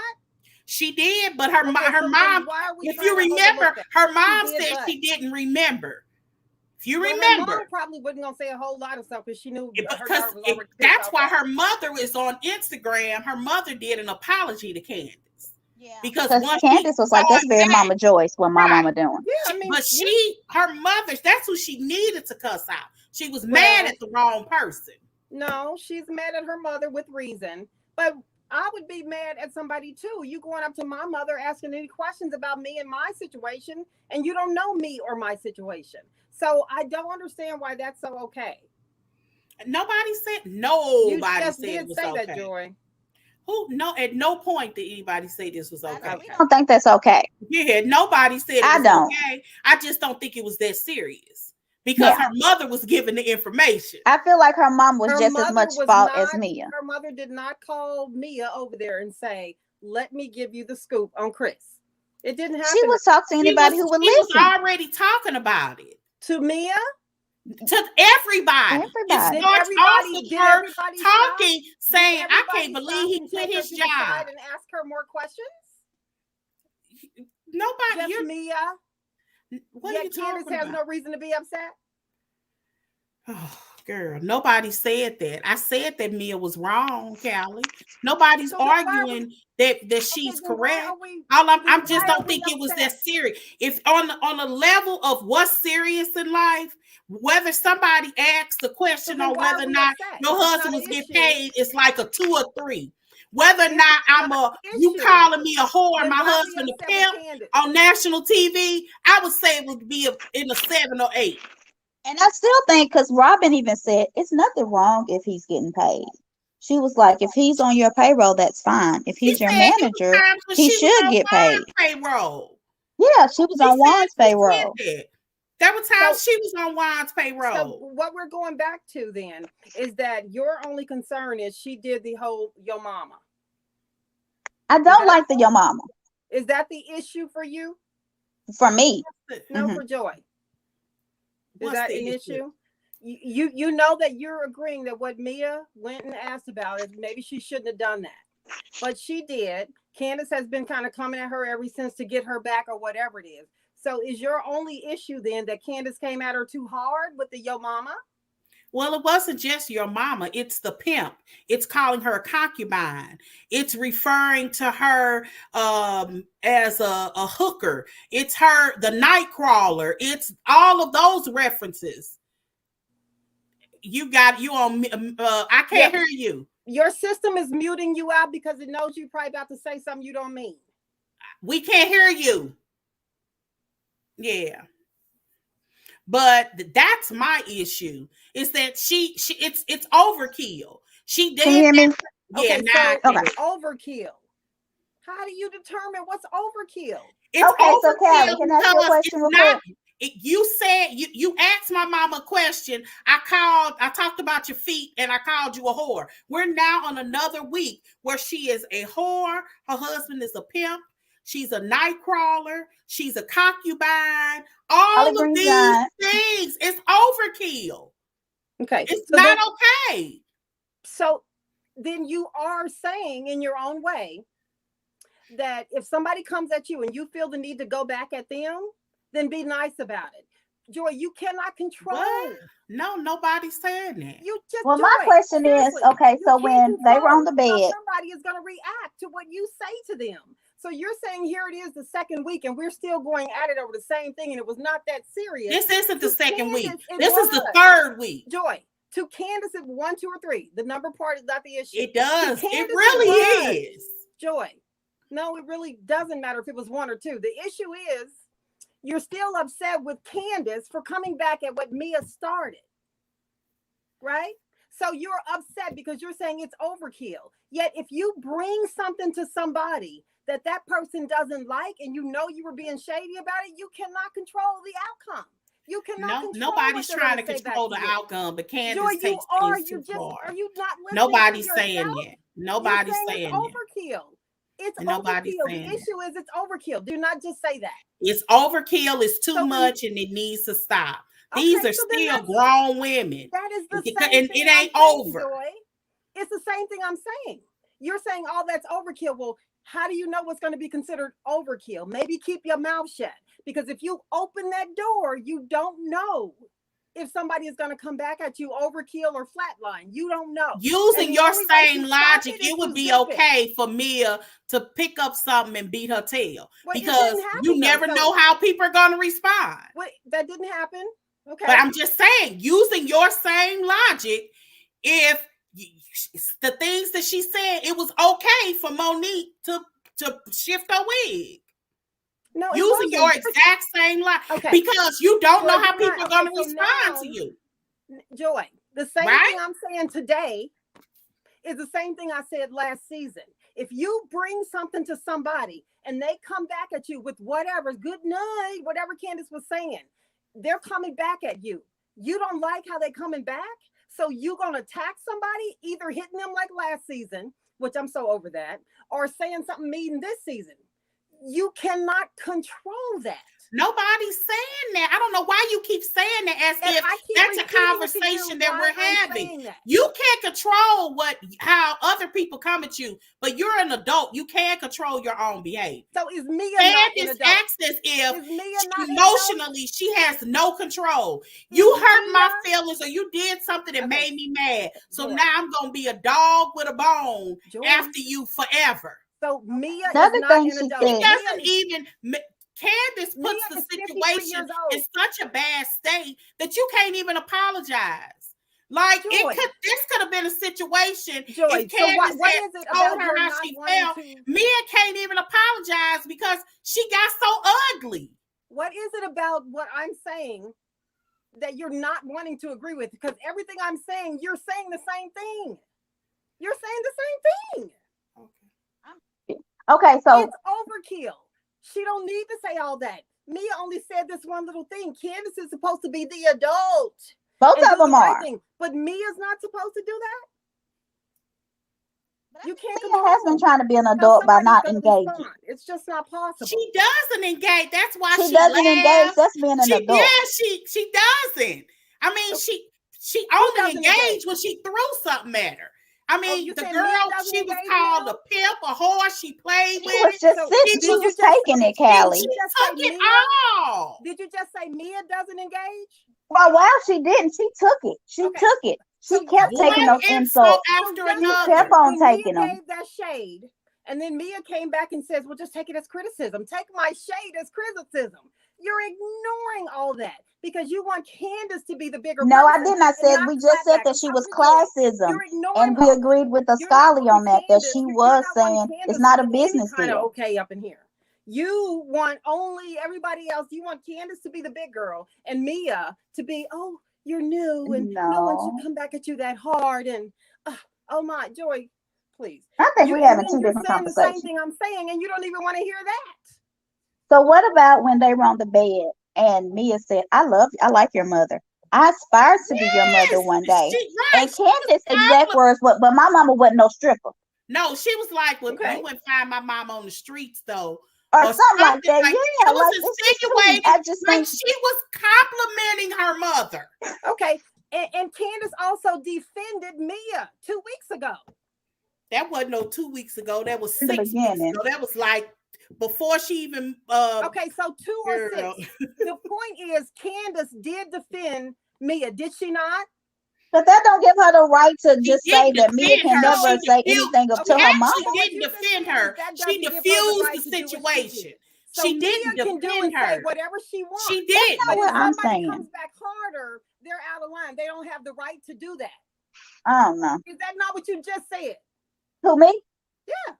She did, but her mom, if you remember, her mom said she didn't remember. If you remember, her mom probably wasn't gonna say a whole lot of stuff because she knew that's why her mother is on Instagram. Her mother did an apology to Candace. Yeah. Because Candace was like, "That's very Mama Joyce. What my mama doing?" Yeah, I mean, but her mother, that's who she needed to cuss out. She was mad at the wrong person. No, she's mad at her mother with reason, but I would be mad at somebody too. You going up to my mother asking any questions about me and my situation, and you don't know me or my situation. So I don't understand why that's so okay. Nobody said it was okay. That, Joy. Who? No, at no point did anybody say this was okay. I don't think that's okay. Yeah, nobody said it was okay. I just don't think it was that serious. because her mother was giving the information. I feel like her mom was Her just as mother much was fault not, as Mia. Her mother did not call Mia over there and say, "Let me give you the scoop on Chris." It didn't happen. She was talking to anybody who would listen. She was already talking about it. To Mia? To everybody. It starts off with her talking, saying, "I can't believe he quit his job." And ask her more questions? Nobody. Just Mia? What are you talking Candace has about? no reason to be upset? Oh, girl, nobody said that. I said that Mia was wrong, Callie. Nobody's arguing that she's correct. I just don't think it was that serious. If on a level of what's serious in life, whether somebody asks the question on whether or not your husband was getting paid, it's like a 2 or 3. Whether or not you calling me a whore and my husband a pimp on national TV, I would say it would be in a 7 or 8. And I still think, because Robin even said, it's nothing wrong if he's getting paid. She was like, if he's on your payroll, that's fine. If he's your manager, he should get paid. Payroll. Yeah, she was on Juan's payroll. That was how she was on Juan's payroll. So what we're going back to then is that your only concern is she did the whole yo mama. I don't like the yo mama. Is that the issue for you? For me. No, for Joy. Is that an issue? You know that you're agreeing that what Mia went and asked about is maybe she shouldn't have done that, but she did. Candace has been kind of coming at her ever since to get her back or whatever it is. So is your only issue then that Candace came at her too hard with the yo mama? Well, it wasn't just your mama. It's the pimp. It's calling her a concubine. It's referring to her as a hooker. It's her, the night crawler. It's all of those references. You on, I can't hear you. Your system is muting you out because it knows you're probably about to say something you don't mean. We can't hear you. Yeah. But that's my issue. Is that it's overkill. She did. Can you hear me? Okay, overkill. How do you determine what's overkill? It's okay, so Callie, can I ask you a question real quick? You said you asked my mama a question. I talked about your feet and I called you a whore. We're now on another week where she is a whore. Her husband is a pimp. She's a night crawler. She's a concubine. All of these things. It's overkill. Okay. It's not okay. So then you are saying in your own way that if somebody comes at you and you feel the need to go back at them, then be nice about it. Joy, you cannot control. What? No, nobody's saying that. Well, my question is, okay, so when they were on the bed, somebody is going to react to what you say to them. So you're saying here it is the second week and we're still going at it over the same thing and it was not that serious. This isn't the second week. This is the third week. Joy, to Candace, it's 1, 2, or 3. The number part is not the issue. It does. It really is. Joy, no, it really doesn't matter if it was 1 or 2. The issue is you're still upset with Candace for coming back at what Mia started, right? So you're upset because you're saying it's overkill. Yet if you bring something to somebody that person doesn't like and you know you were being shady about it, you cannot control the outcome. You cannot control. Nobody's trying to control the outcome, but Candace takes things too far. Are you not listening? Nobody's saying that. Nobody's saying it's overkill. It's nobody's overkill. The issue is it's overkill. Do not just say that. It's overkill. It's too much, and it needs to stop. These are still grown women. That is the same and thing it ain't over. Joy. It's the same thing I'm saying. You're saying all that's overkill. Well, how do you know what's going to be considered overkill? Maybe keep your mouth shut. Because if you open that door, you don't know if somebody is going to come back at you overkill or flatline. You don't know. Using your same logic, it would be okay for Mia to pick up something and beat her tail. Because you never know how people are going to respond. Wait, that didn't happen? Okay. But I'm just saying, using your same logic, if the things that she said, it was okay for Monique to shift her wig. No, using your exact same logic, because you don't know how people are going to respond to you. Joy, the same thing I'm saying today is the same thing I said last season. If you bring something to somebody and they come back at you with whatever, good night, whatever Candace was saying, they're coming back at you. You don't like how they coming back, so you gonna attack somebody, either hitting them like last season, which I'm so over that, or saying something mean this season. You cannot control that. Nobody's saying that. I don't know why you keep saying that as And if I keep that's a repeating to you conversation that why we're I'm having. saying that. You can't control how other people come at you, but you're an adult. You can't control your own behavior. So is Mia not an Candace adult? asks as if Is Mia not an emotionally she has no control. You Is hurt my Mia- feelings or you did something that Okay. made me mad. So Joy. now I'm going to be a dog with a bone Joy. after you forever. So Mia Another is not thing an she adult. said- She doesn't even... Candace Mia puts the is 53 situation years old. in such a bad state that you can't even apologize. Like Joy. this could have been a situation Joy, if so Candace what had is it told about her your how not she wanting felt. to? Mia can't even apologize because she got so ugly. What is it about what I'm saying that you're not wanting to agree with? Because everything I'm saying, you're saying the same thing. You're saying the same thing. Okay, so It's overkill. She don't need to say all that. Mia only said this one little thing. Candace is supposed to be the adult. both and of do the them right are. thing. But Mia's not supposed to do that. You can't Mia has been control. trying to be an Now adult by somebody's not gonna engaging. respond. It's just not possible. She doesn't engage. That's why She she doesn't engage. laughs. That's being an adult. Yeah, she doesn't. I mean, she only doesn't engaged engage? when she threw something at her. I mean, you the saying girl, Mia doesn't she was engage called now? a pimp, a whore. She played She with was it. just So, sitting. did She you was just- taking it, And Callie. she just took say it Mia? all. Did you just say Mia doesn't engage? For a while, she didn't. She took it. She Okay. took it. She So kept taking One those insult insults. after just another. kept on when taking Mia them. gave that shade, and then Mia came back and says, "Well, just take it as criticism. Take my shade as criticism." You're ignoring all that because you want Candace to be the bigger No, I person did not and say. not We just said Slapback. that she I'm was talking to Joy. classism, You're ignoring and we all that. agreed with the You're not Scully on wanting that. That Candace. she You're was not wanting saying Candace it's not a to be any business kind of deal. okay up in here. You want only everybody else. You want Candace to be the big girl and Mia to be, oh, you're new and no one No, should come back at you that hard. And oh my Joy, please. I think You, we're and having then two you're different saying the same conversations. thing I'm saying, and you don't even want to hear that. So what about when they were on the bed and Mia said, "I love you. I like your mother. I aspire to be your mother one day." Right. And Candace's exact words, but my mama wasn't no stripper No, she was like, well, Okay. you wouldn't find my mom on the streets, though. or something like that. Like, Yeah, it was like it's just too, insinuating, I just like think she was complimenting her mother. Okay. And Candace also defended Mia 2 weeks ago. That wasn't no 2 weeks ago. That was in the 6 weeks beginning. ago. That was like before she even Okay, so 2 or girl. 6. The point is Candace did defend Mia, did she not? But that don't give her the right to just say didn't that Mia defend can her. never She say diffused- anything up to Okay, her She mama. what didn't you just defend said her. is that She doesn't give her the diffused right the to do what she situation. did. So She Mia didn't can do and defend say her. whatever she wants. She did. That's But not if what I'm somebody saying. comes back harder, they're out of line. They don't have the right to do that. I don't know. Is that not what you just said? Who, me? Yeah.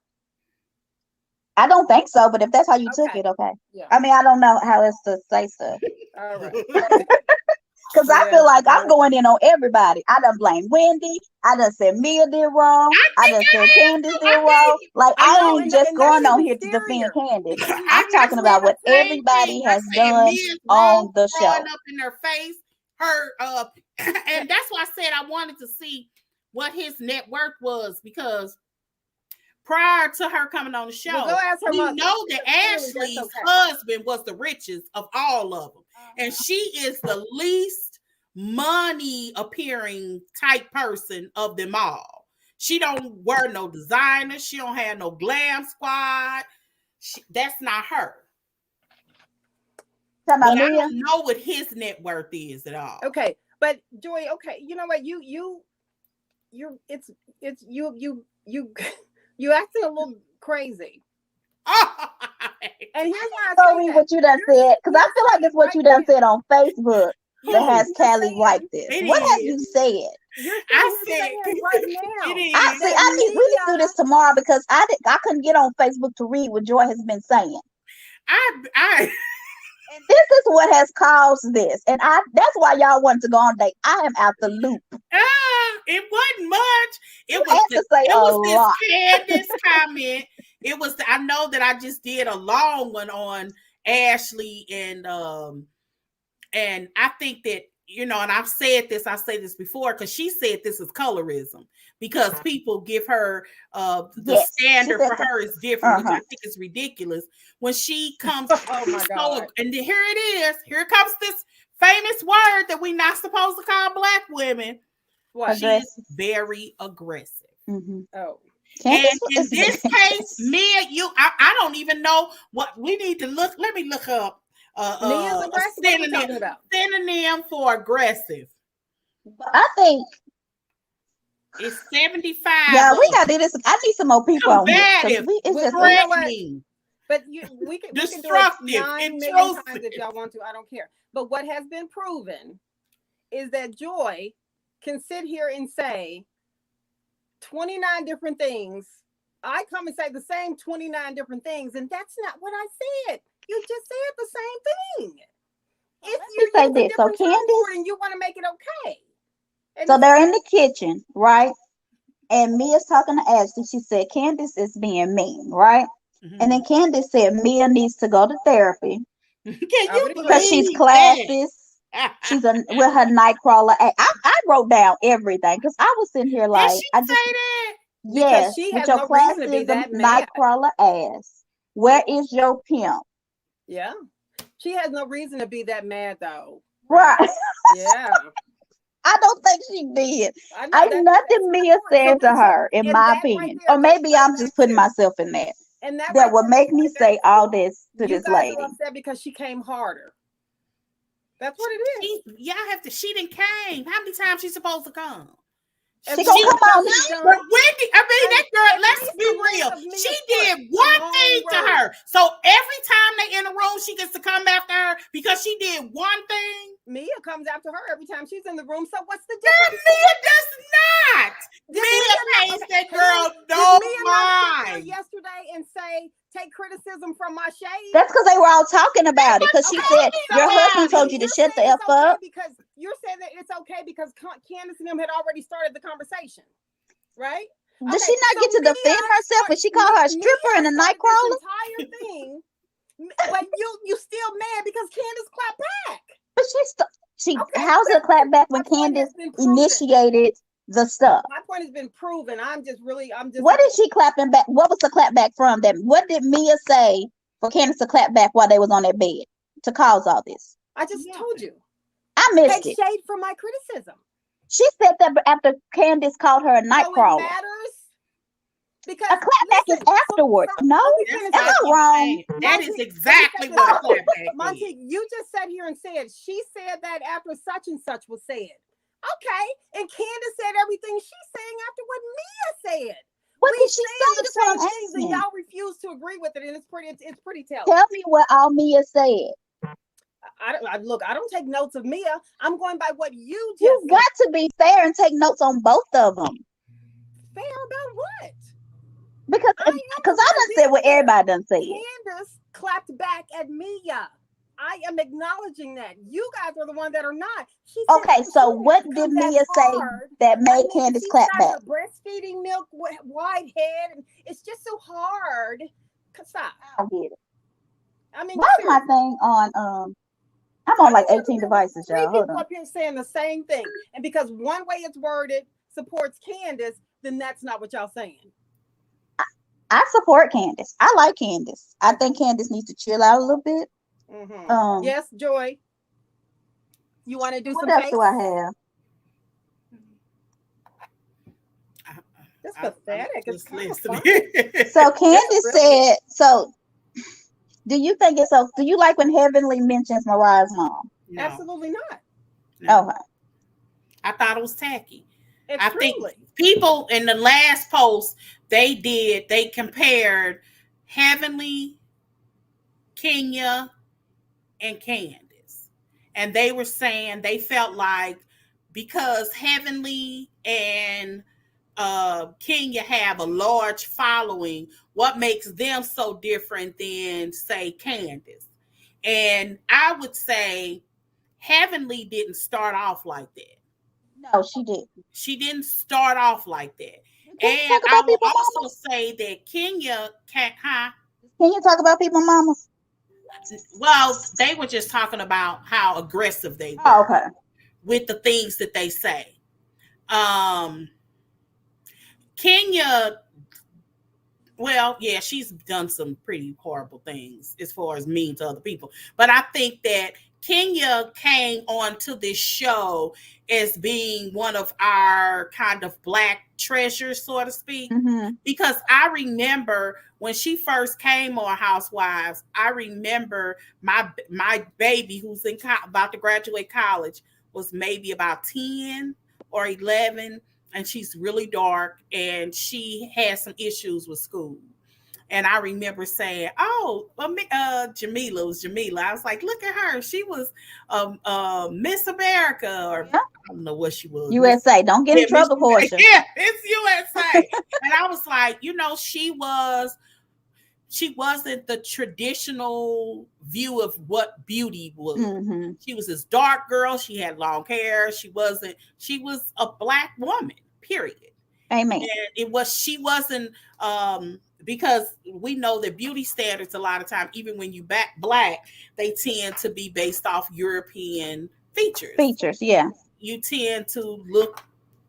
I don't think so, but if that's how you took Okay. it, okay. Yeah. I mean, I don't know how else to say stuff. All right. Because I Yeah, feel like I'm yeah. going in on everybody. I done blamed Wendy. I done said Mia did wrong. I done said Candace did wrong. Like, I I know, ain't and just that's going on even here to defend scarier. Candace. Because I'm talking I about said what the same everybody thing. has I said done Mia's on wrong the throwing show. up in her face. Her and that's why I said I wanted to see what his net worth was, because prior to her coming on the show, Well, go ask her we mother. know that Clearly, that's Ashley's okay. husband was the richest of all of them, and she is the least money appearing type person of them all. She don't wear no designer. She don't have no glam squad. That's not her. Talking But about I Mia? don't know what his net worth is at all. Okay, but Joy, okay, you know what? You're you acting a little crazy. And here's why I Tell say me that. what you done said, because I feel like it's what you done said on Facebook that has You're Callie saying- like this. It What have is. you said? You're I saying said right now. it is. I see. We need to do this tomorrow because I couldn't get on Facebook to read what Joy has been saying. I And this is what has caused this, and that's why y'all wanted to go on date. I am out the loop. it wasn't much. It You was had to say a lot. this Candace comment. It was. I know that I just did a long one on Ashley, and I think that and I say this before, because she said this is colorism, because people give her the Yes, standard she said for that. her is different, which I think is ridiculous. When she comes, Oh my God. and here it is. Here comes this famous word that we're not supposed to call Black women. What? She is very aggressive. Mm-hmm. Oh. And Candace in is this case, Mia, I don't even know what we need to look. Let me look up Mia's a aggressive? What are we talking about? synonym for aggressive. I think. It's 75. Yeah, we gotta do this. I need some more people on here Combative, because it's just you know what? threatening. But we can do it Destructive, 9 million intrusive. times if y'all want to. I don't care. But what has been proven is that Joy can sit here and say 29 different things. I come and say the same 29 different things, and that's not what I said. You just said the same thing. If you say use a this. So different term Candace, for it and you want to make it okay. And so they're in the kitchen, right? And Mia's talking to Ashley. She said Candace is being mean, right? And then Candace said Mia needs to go to therapy Can I you would agree. because she's believe classist. that? She's with her Nightcrawler. I wrote down everything because I was sitting here Did like, she I say just, that? yes, she with has your no reason to be classism, that mad. Nightcrawler ass. Where is your pimp? Yeah. She has no reason to be that mad though. Right. Yeah. I don't think she did. I know Ain't that's nothing Mia said to her, in and my that right opinion. there Or goes maybe right I'm back just putting to- myself in that. and that That right would there make goes me right back say to all this to you this guys lady. are upset because she came harder. That's what it is. She didn't came. How many times she supposed to come? She gonna come on But now. Wendy, I mean, that girl, let's be real. She did one thing to her. So every time they in a room, she gets to come after her because she did one thing. Mia comes after her every time she's in the room. So what's the Girl, difference? Mia does not. Did Mia pays okay, that hang girl on. no Did Mia not sit there mind. yesterday and say, take criticism from my shade? That's because they were all talking about it. Because she said your husband told you to You're shut the saying F it's okay up. because you're saying that it's okay because Candace and them had already started the conversation, right? Did she not get to defend herself when she called her a stripper and a Nightcrawler? Entire thing, but you still mad because Candace clapped back. But how's it clap back when Candace initiated the stuff? My point has been proven. I'm just. What is she clapping back? What was the clap back from them? What did Mia say for Candace to clap back while they was on their bed to cause all this? I just told you. I missed Take it. shade from my criticism. She said that after Candace called her a Nightcrawler. So it matters because a clapback is afterwards. No, am I wrong? That is exactly what a clapback is. Monty, you just sat here and said she said that after such and such was said. Okay, and Candace said everything she's saying after what Mia said. What did she say? The same things, and y'all refuse to agree with it, and it's pretty telling. Tell me what all Mia said. I don't take notes of Mia. I'm going by what you just You've got to be fair and take notes on both of them. Fair about what? Because I done said what everybody done said. Candace clapped back at Mia. I am acknowledging that. You guys are the one that are not. Okay, so what did Mia say that made Candace clap back? Breastfeeding milk, wide head, and it's just so hard. Stop. I don't get it. I mean, why is my thing on? I'm on like 18 devices, y'all. Hold on. Up here saying the same thing, and because one way it's worded supports Candace, then that's not what y'all saying. I support Candace. I like Candace. I think Candace needs to chill out a little bit. Mm-hmm. Yes, Joy. You want to do what some? What else do I have? That's pathetic. It's kind of fun. So Candace said. So, do you think it's so? Do you like when Heavenly mentions Mariah's mom? No. Absolutely not. No. Okay. I thought it was tacky. Extremely. I think people in the last post they compared Heavenly, Kenya, and Candace, and they were saying they felt like because Heavenly and Kenya have a large following, what makes them so different than say Candace? And I would say Heavenly didn't start off like that. No, she didn't. She didn't start off like that. And I would also say that Kenya can't, huh? Can you talk about people mamas? Well, they were just talking about how aggressive they were. Oh, okay. with the things that they say. Um, Kenya, well, yeah, she's done some pretty horrible things as far as mean to other people. But I think that Kenya came onto this show as being one of our kind of black treasures, so to speak. Mm-hmm. Because I remember when she first came on Housewives, I remember my baby who's about to graduate college was maybe about 10 or 11, and she's really dark, and she had some issues with school. And I remember saying, "Oh, Jamila was Jamila." I was like, "Look at her. She was Miss America, or Yeah. I don't know what she was. USA. Don't get in trouble, Portia. Yeah, it's USA." And I was like, she wasn't the traditional view of what beauty was. Mm-hmm. She was this dark girl. She had long hair. She was a black woman, period. Amen. And she wasn't, because we know that beauty standards a lot of time, even when you black, they tend to be based off European features. Yeah. You tend to look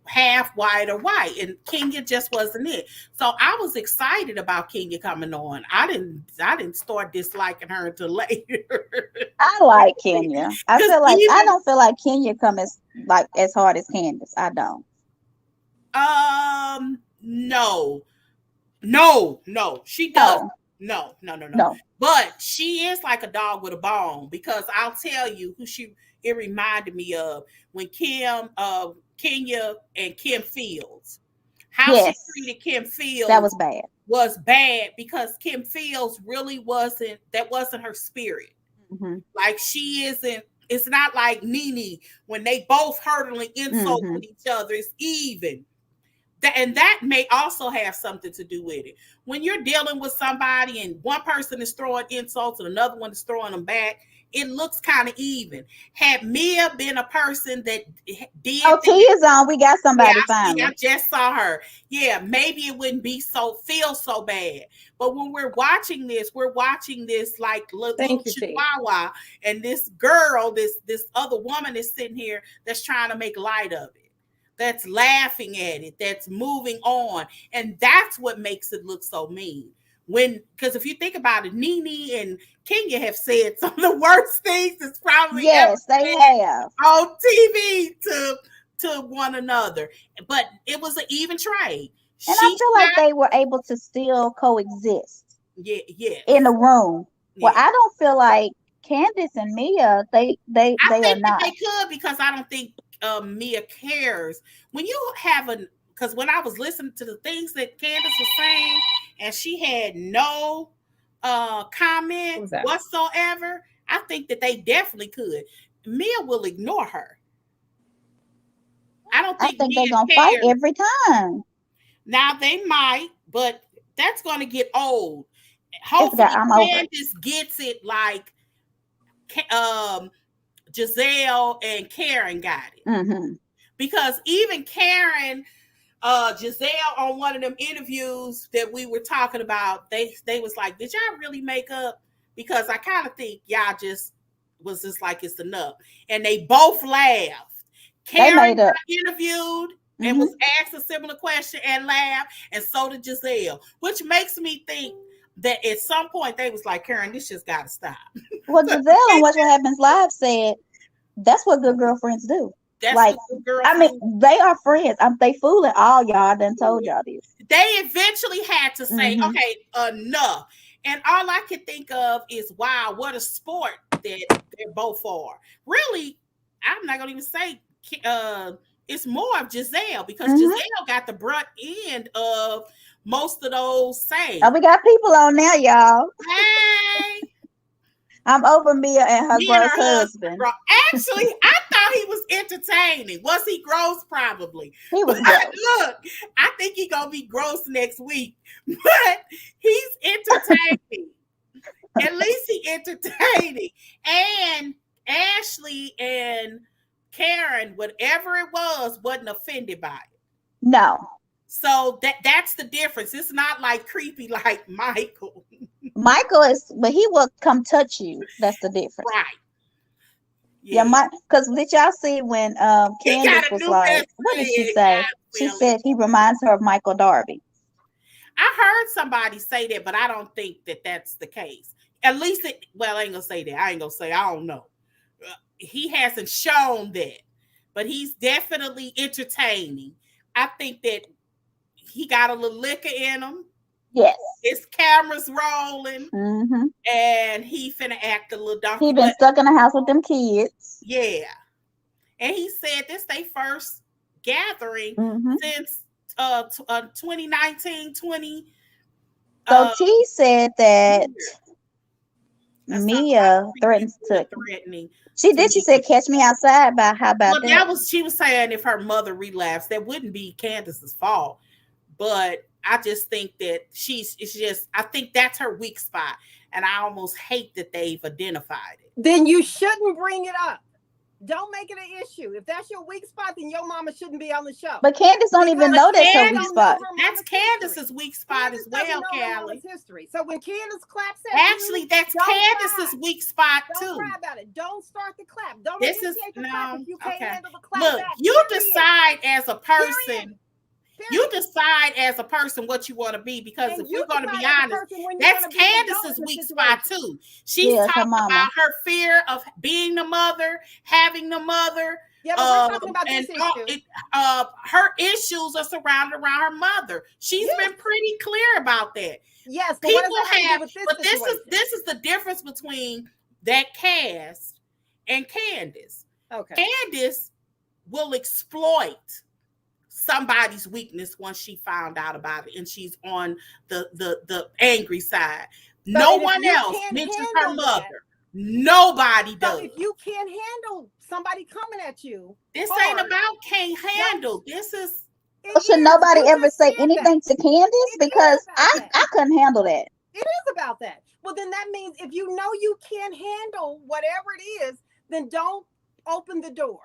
half white or white, and Kenya just wasn't it. So I was excited about Kenya coming on. I didn't start disliking her until later. I like Kenya. I don't feel like Kenya come as hard as Candace. I don't. No, she does. No. But she is like a dog with a bone, because I'll tell you who it reminded me of when Kenya and Kim Fields. How she treated Kim Fields. That was bad. Was bad because Kim Fields really wasn't her spirit. Mm-hmm. Like she isn't, it's not like Nene when they both hurtling insults with each other. It's even. And that may also have something to do with it. When you're dealing with somebody and one person is throwing insults and another one is throwing them back, it looks kind of even. Had Mia been a person that did... Oh, T is on. We got somebody finally. I just saw her. Yeah, maybe it wouldn't feel so bad. But when we're watching this like little chihuahua, and this girl, this other woman is sitting here that's trying to make light of it. That's laughing at it, that's moving on. And that's what makes it look so mean. Because if you think about it, Nene and Kenya have said some of the worst things that's probably they have on TV to one another. But it was an even trade. And I feel like they were able to still coexist. Yeah. In a room. Yeah. Well, I don't feel like Candace and Mia, they are not. They could, because I don't think Mia cares. When you have because when I was listening to the things that Candace was saying, and she had no comment whatsoever, I think that they definitely could. Mia will ignore her. I think they're gonna fight every time. Now they might, but that's gonna get old. Hopefully Candace gets it like Giselle and Karen got it. Mm-hmm. Because even Karen, Giselle, on one of them interviews that we were talking about, they was like, "Did y'all really make up?" Because I kind of think y'all was just like, it's enough. And they both laughed. Karen got interviewed and was asked a similar question and laughed, and so did Giselle, which makes me think that at some point they was like, "Karen, this just got to stop." Well, Giselle on What Happens Live said that's what good girlfriends do. That's like, I mean, they are friends. They fooling all y'all. I done told y'all this. They eventually had to say, "Okay, enough." And all I can think of is, wow, what a sport that they're both are. Really, I'm not gonna even say it's more of Giselle, because Giselle got the brunt end of most of those sayings. Oh, we got people on now, y'all. Hey. I'm over Mia and her gross husband. Actually, I thought he was entertaining. Was he gross? Probably. He was gross. Look, I think he's going to be gross next week. But he's entertaining. At least he's entertaining. And Ashley and Karen, whatever it was, wasn't offended by it. No. So that's the difference. It's not like creepy like Michael. Michael but he will come touch you. That's the difference. Right. Yeah, Yeah. because did y'all see when He got Candace a was new like, best what did she friend, say? God She willing. said he reminds her of Michael Darby. I heard somebody say that, but I don't think that that's the case. At least, well, I ain't gonna say that. I ain't gonna say I don't know. He hasn't shown that, but he's definitely entertaining. I think that he got a little liquor in him. Yes. His camera's rolling, Mm-hmm. and he finna act a little He donkey. been But stuck in the house with them kids. yeah, and he said this they first gathering Mm-hmm. since 2019 20. So Uh, T said that that sounds like Mia threatens Mia to. threatening She to did. She me. said, "Catch me outside." By how Well, about that? that was she was saying if her mother relapsed, that wouldn't be Candace's fault. But I just think that it's just I think that's her weak spot. And I almost hate that they've identified it. Then you shouldn't bring it up. Don't make it an issue. If that's your weak spot, then your mama shouldn't be on the show. But Candace don't even Because know that's her Candace weak don't know spot. her That's mama's history. Candace's weak spot Candace as doesn't well, know her mama's Callie. history. So when Candace claps at Actually, you, that's don't Candace's cry. weak spot Don't too. cry about it. Don't start the clap. Don't This is initiate the clap if no you can't okay. handle the clap Look, back. you Period. decide as a Period. person. You Period. decide as a person what you want to be because And if you we're going to be decide as a honest, person when you that's want to be an adult Candace's in the weak spot situation. too. She's Yeah, it's her talked mama. about her fear of being the mother, having the mother, Yeah, but we're talking about and this issue. her issues are surrounded around her mother. She's Yes. been pretty clear about that. Yes, but what People does that have to do have, with this but situation? this is the difference between that cast and Candace. Okay. Candace will exploit somebody's weakness once she found out about it and she's on the angry side. No if one you else can't mentions her handle that, mother. Nobody so does. if you can't handle somebody coming at you, This ain't hard, about can't handle. This is it Well, should is. nobody You ever just say said that. anything to Candace? It Because is about that. I couldn't handle that. It is about that. Well, then that means if you know you can't handle whatever it is, then don't open the door.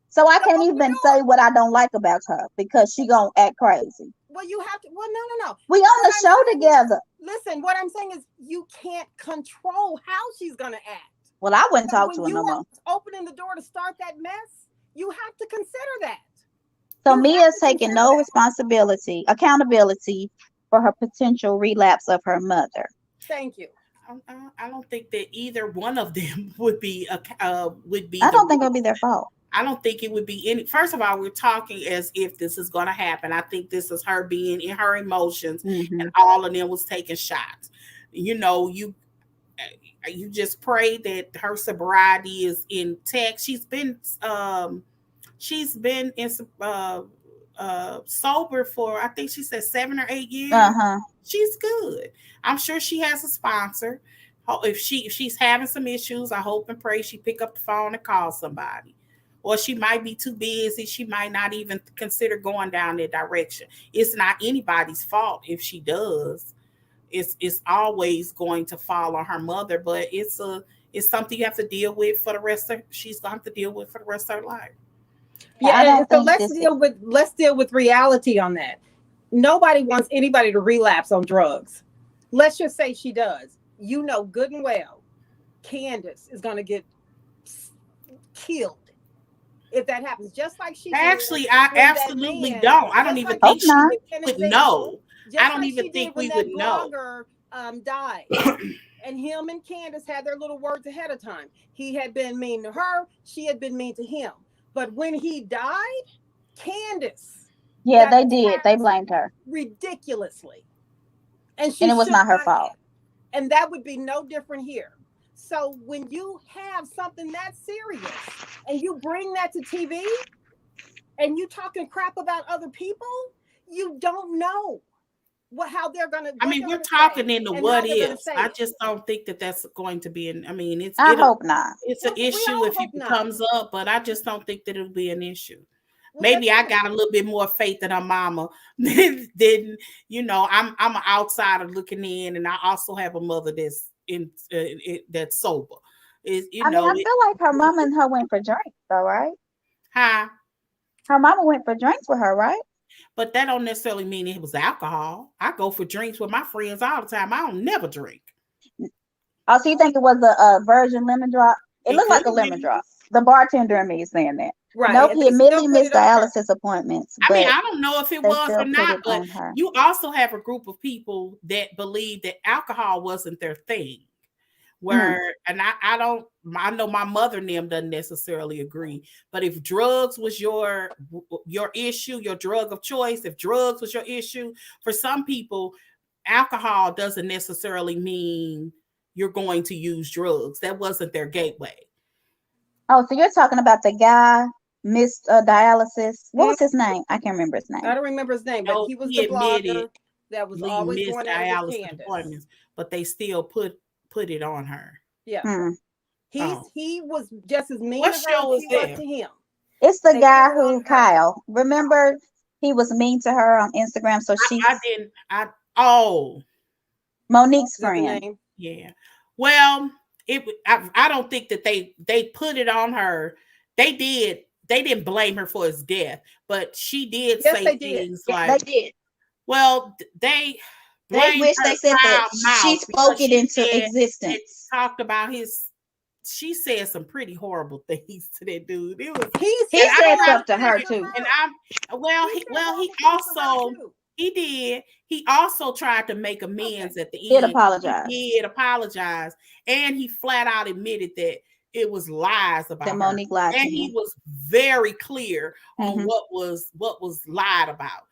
So I Don't can't open the even door. say what I don't like about her because she gonna act crazy. Well, you have to. Well, no. We on What the I'm show saying is, together. listen, what I'm saying is you can't control how she's going to act. Well, I wouldn't So talk when to her you no are more. opening the door to start that mess, you have to consider that. So You have Mia's to taking consider no that. accountability for her potential relapse of her mother. Thank you. I don't think that either one of them would be I don't think it'll be their fault. I don't think it would be any. First of all, we're talking as if this is going to happen. I think this is her being in her emotions, and all of them was taking shots. You know, you just pray that her sobriety is intact. She's been in sober for I think she said 7 or 8 years. She's good. I'm sure she has a sponsor. If she's having some issues, I hope and pray she pick up the phone and call somebody. Or she might be too busy. She might not even consider going down that direction. It's not anybody's fault if she does. It's always going to fall on her mother, but it's something you have to deal with for the rest of she's gonna have to deal with for the rest of her life. Yeah, so let's deal with reality on that. Nobody wants anybody to relapse on drugs. Let's just say she does. You know good and well, Candace is going to get killed if that happens. Just like she actually, I absolutely don't. I don't even think she would know. I don't even think we would know. Died, and him and Candace had their little words ahead of time. He had been mean to her. She had been mean to him. But when he died, Candace. Yeah, they did. They blamed her ridiculously. And it was not her fault. And that would be no different here. So when you have something that serious and you bring that to TV and you talking crap about other people, you don't know how they're going to. I mean, we're talking into what ifs. I just don't think that that's going to be I mean, I hope not. It's an issue if it comes up, but I just don't think that it'll be an issue. Maybe I got a little bit more faith in her mama than you know. I'm an outsider looking in, and I also have a mother that's that's sober. I feel like her mama and her went for drinks, though, right? Huh? Her mama went for drinks with her, right? But that don't necessarily mean it was alcohol. I go for drinks with my friends all the time. I don't never drink. Oh, so you think it was a virgin lemon drop? It looked like a lemon drop. The bartender in me is saying that. Right. Nope, And he they still admittedly put missed it on her. dialysis appointments, I mean, but I don't know if it they was still or put not, it but on her. you also have a group of people that believe that alcohol wasn't their thing. Where and I know my mother and them doesn't necessarily agree, but if drugs was your issue, your drug of choice, if drugs was your issue, for some people alcohol doesn't necessarily mean you're going to use drugs. That wasn't their gateway. Oh, so you're talking about the guy missed dialysis. What Mhm. was his name? I can't remember his I name. don't remember his name, but No, he was he the admitted blogger that was Lee always missed going at it with dialysis Candace. appointments, but they still put it on her. Yeah. Hmm. Oh, He was just as mean what to her show as is she was that? to him. It's the They guy put it on who her. Kyle. Remember, he was mean to her on Instagram. So I didn't. Oh, Monique's Is that the friend. name? yeah. Well, I don't think that they put it on her. They did. They didn't blame her for his death, but she did Yes, say they did. things Yeah, like, they did. well, they They blamed wish her they said that foul she mouth spoke because it she into said it existence. talked about his. She said some pretty horrible things to that dude. It was, He He and said I said don't have stuff to to sit her here, too. and I'm well. He said He horrible things to her also too. he did. He also tried to make amends at the Did end. apologize. He did apologize, and he flat out admitted that it was lies That about her, Monique lied to and he him. was very clear on Mhm. what was lied about.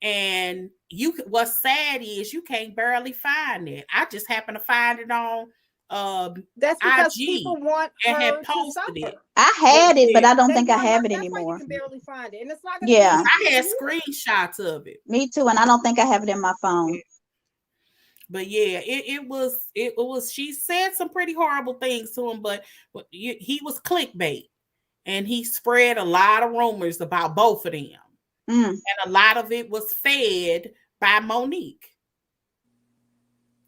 And what's sad is you can't barely find it. I just happened to find it on That's because people IG want and had her to posted it. suffer. I had it, but I don't They think I want her. have it That's why you anymore. can barely find it, and it's not going to Yeah, be I had easy for you. screenshots of it. me too, and I don't think I have it in my phone. But yeah, it was she said some pretty horrible things to him, but he was clickbait, and he spread a lot of rumors about both of them, Mm. and a lot of it was fed by Monique.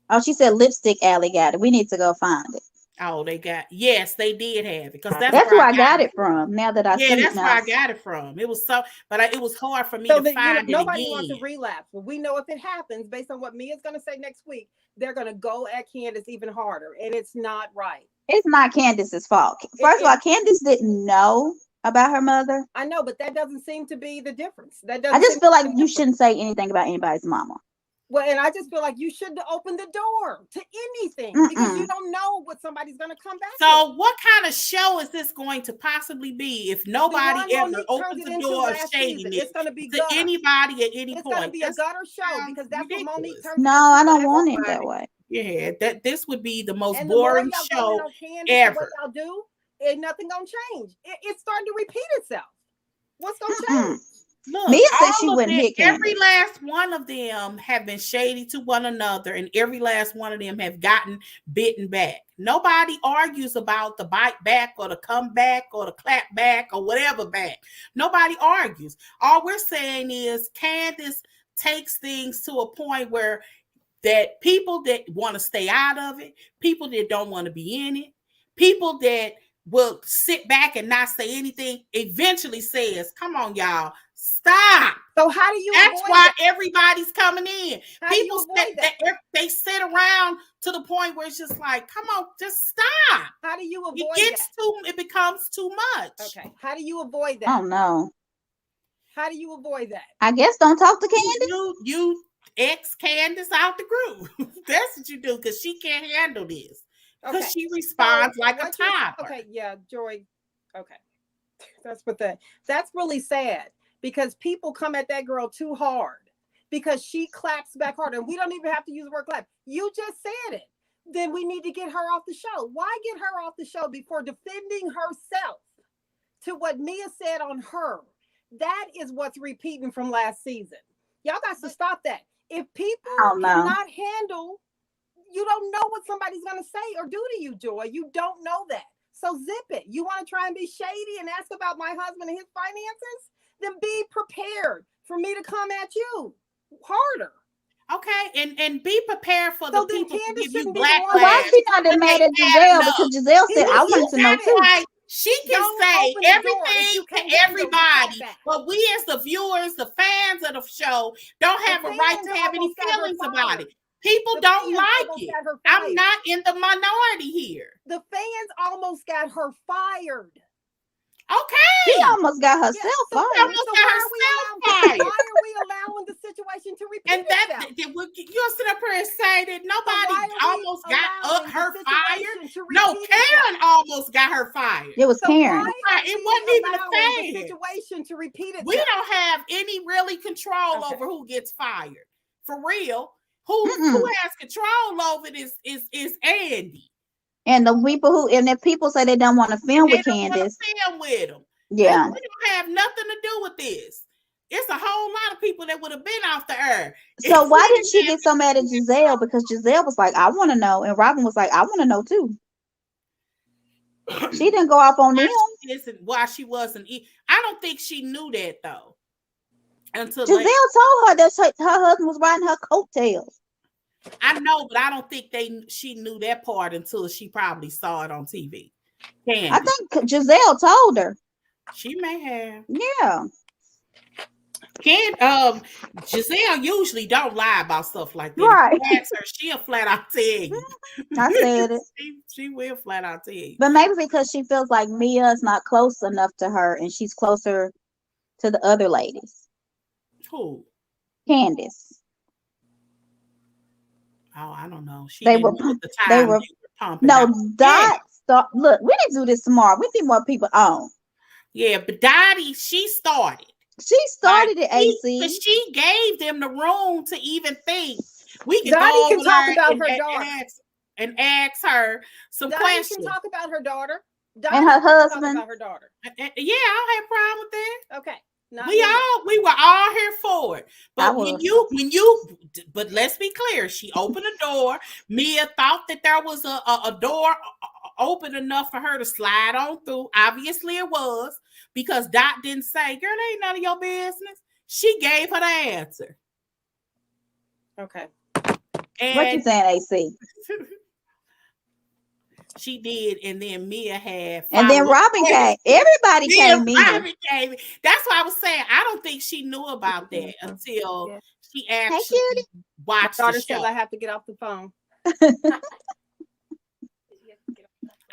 Oh, she said Lipstick Alley got it. We need to go find it. Oh, they did have it, because that's That's where where I I got got it it from. Now that I Yeah, see it that's where now. I got it from. It was so, but it was hard for me So to that find it nobody wants a again. relapse. But we know if it happens, based on what Mia's going to say next week, they're going to go at Candace even harder, and it's not right. It's not Candace's fault. First of all, Candace didn't know about her mother. I know, but that doesn't seem to be the difference. That I doesn't. just seem feel to like be the you difference. shouldn't say anything about anybody's mama. Well, and I just feel like you shouldn't open the door to anything because you don't know what somebody's going to come back So, with. what kind of show is this going to possibly be if The nobody one ever Monique opens turned it the into door of last season. shadiness It's going to be to gutter. anybody at any It's going to point? be a That gutter show sounds because that's what Monique ridiculous. turned it No, into I don't last want it season. that way. Yeah, that this would be the most And the more boring y'all go in show on Candace and what ever. y'all do, ain't nothing gonna change. It's starting to repeat itself. What's gonna change? Look, Mia said she all of wouldn't them, hit every Candace. last one of them have been shady to one another, and every last one of them have gotten bitten back. Nobody argues about the bite back or the comeback or the clap back or whatever back. Nobody argues. All we're saying is Candace takes things to a point where that people that want to stay out of it, people that don't want to be in it, people that will sit back and not say anything, eventually says, come on, y'all, stop. So how do you That's avoid why that? everybody's coming in. How do you People avoid that? they sit around to the point where it's just like, come on, just stop. How do you avoid It becomes too much. Okay. How do you avoid that? Oh no. How do you avoid that? I guess don't talk to Candace. You ex Candace out the group. That's what you do, because she can't handle this. Because Okay. she responds like a what you're- toddler. Okay, yeah, Joy. Okay. That's really sad because people come at that girl too hard because she claps back hard, and we don't even have to use the word clap. You just said it. Then we need to get her off the show. Why get her off the show before defending herself to what Mia said on her? That is what's repeating from last season. Y'all got to stop that. If people cannot handle, you don't know what somebody's going to say or do to you, Joy. You don't know that. So zip it. You want to try and be shady and ask about my husband and his finances? Then be prepared for me to come at you harder. Okay, and be prepared for the people to give you black So why is she not that mad at Giselle? Because Giselle said, I wanted to know too. Like, she can say everything to everybody, but we as the viewers, the fans of the show, don't have a right to have any feelings about it. People don't like it. I'm not in the minority here. The fans almost got her fired. She Okay. almost got herself so fired. Almost So got why are we herself fired. why are we allowing the situation to repeat And that itself? you'll sit up here and say that So nobody why are we almost got allowing her the fired. situation to No, repeat itself? Karen almost got her fired. It was So Karen. why are It we wasn't even a allowing the fan. situation to repeat We itself? don't have any really control Okay. over who gets fired. For real. Who Mm-mm. has control over it is Andy. And the people if people say they don't want to film They with don't want to Candace, film with him. yeah. We don't have nothing to do with this. It's a whole lot of people that would have been off the air. So if why we did didn't she have get so mad at Giselle? Because Giselle was like, I want to know, and Robin was like, I want to know too. She didn't go off on them. why she wasn't. I don't think she knew that though. Until Giselle told her that her husband was riding her coattails. I know, but I don't think she knew that part until she probably saw it on TV. I think Giselle told her. She may have. Yeah. Giselle usually don't lie about stuff like that. Right. If you ask her, she'll flat out tell you. I said it. She will flat out tell you. But maybe because she feels like Mia is not close enough to her and she's closer to the other ladies. Who? Candace. Oh, I don't know. She They didn't were know at the time they were pumping. no out. Dot. Look, we need to do this tomorrow. We need more people on. Yeah, but Dottie, she started. She started it, AC. Because she gave them the room to even think. We can Dottie go can over talk there about her daughter. and ask her some Dottie questions. can talk about her daughter. Dottie And her can talk husband. about her daughter. Yeah, I don't have a problem with that. Okay. We were all here for it. But but let's be clear, she opened a door. Mia thought that there was a door open enough for her to slide on through. Obviously it was, because Dot didn't say, girl, that ain't none of your business. She gave her the answer. Okay. And what you saying, AC? She did, and then Mia had. And then Robin came. Everybody came in. Robin came in. That's what I was saying. I don't think she knew about that until she actually watched My daughter the show. says I have to get off the phone.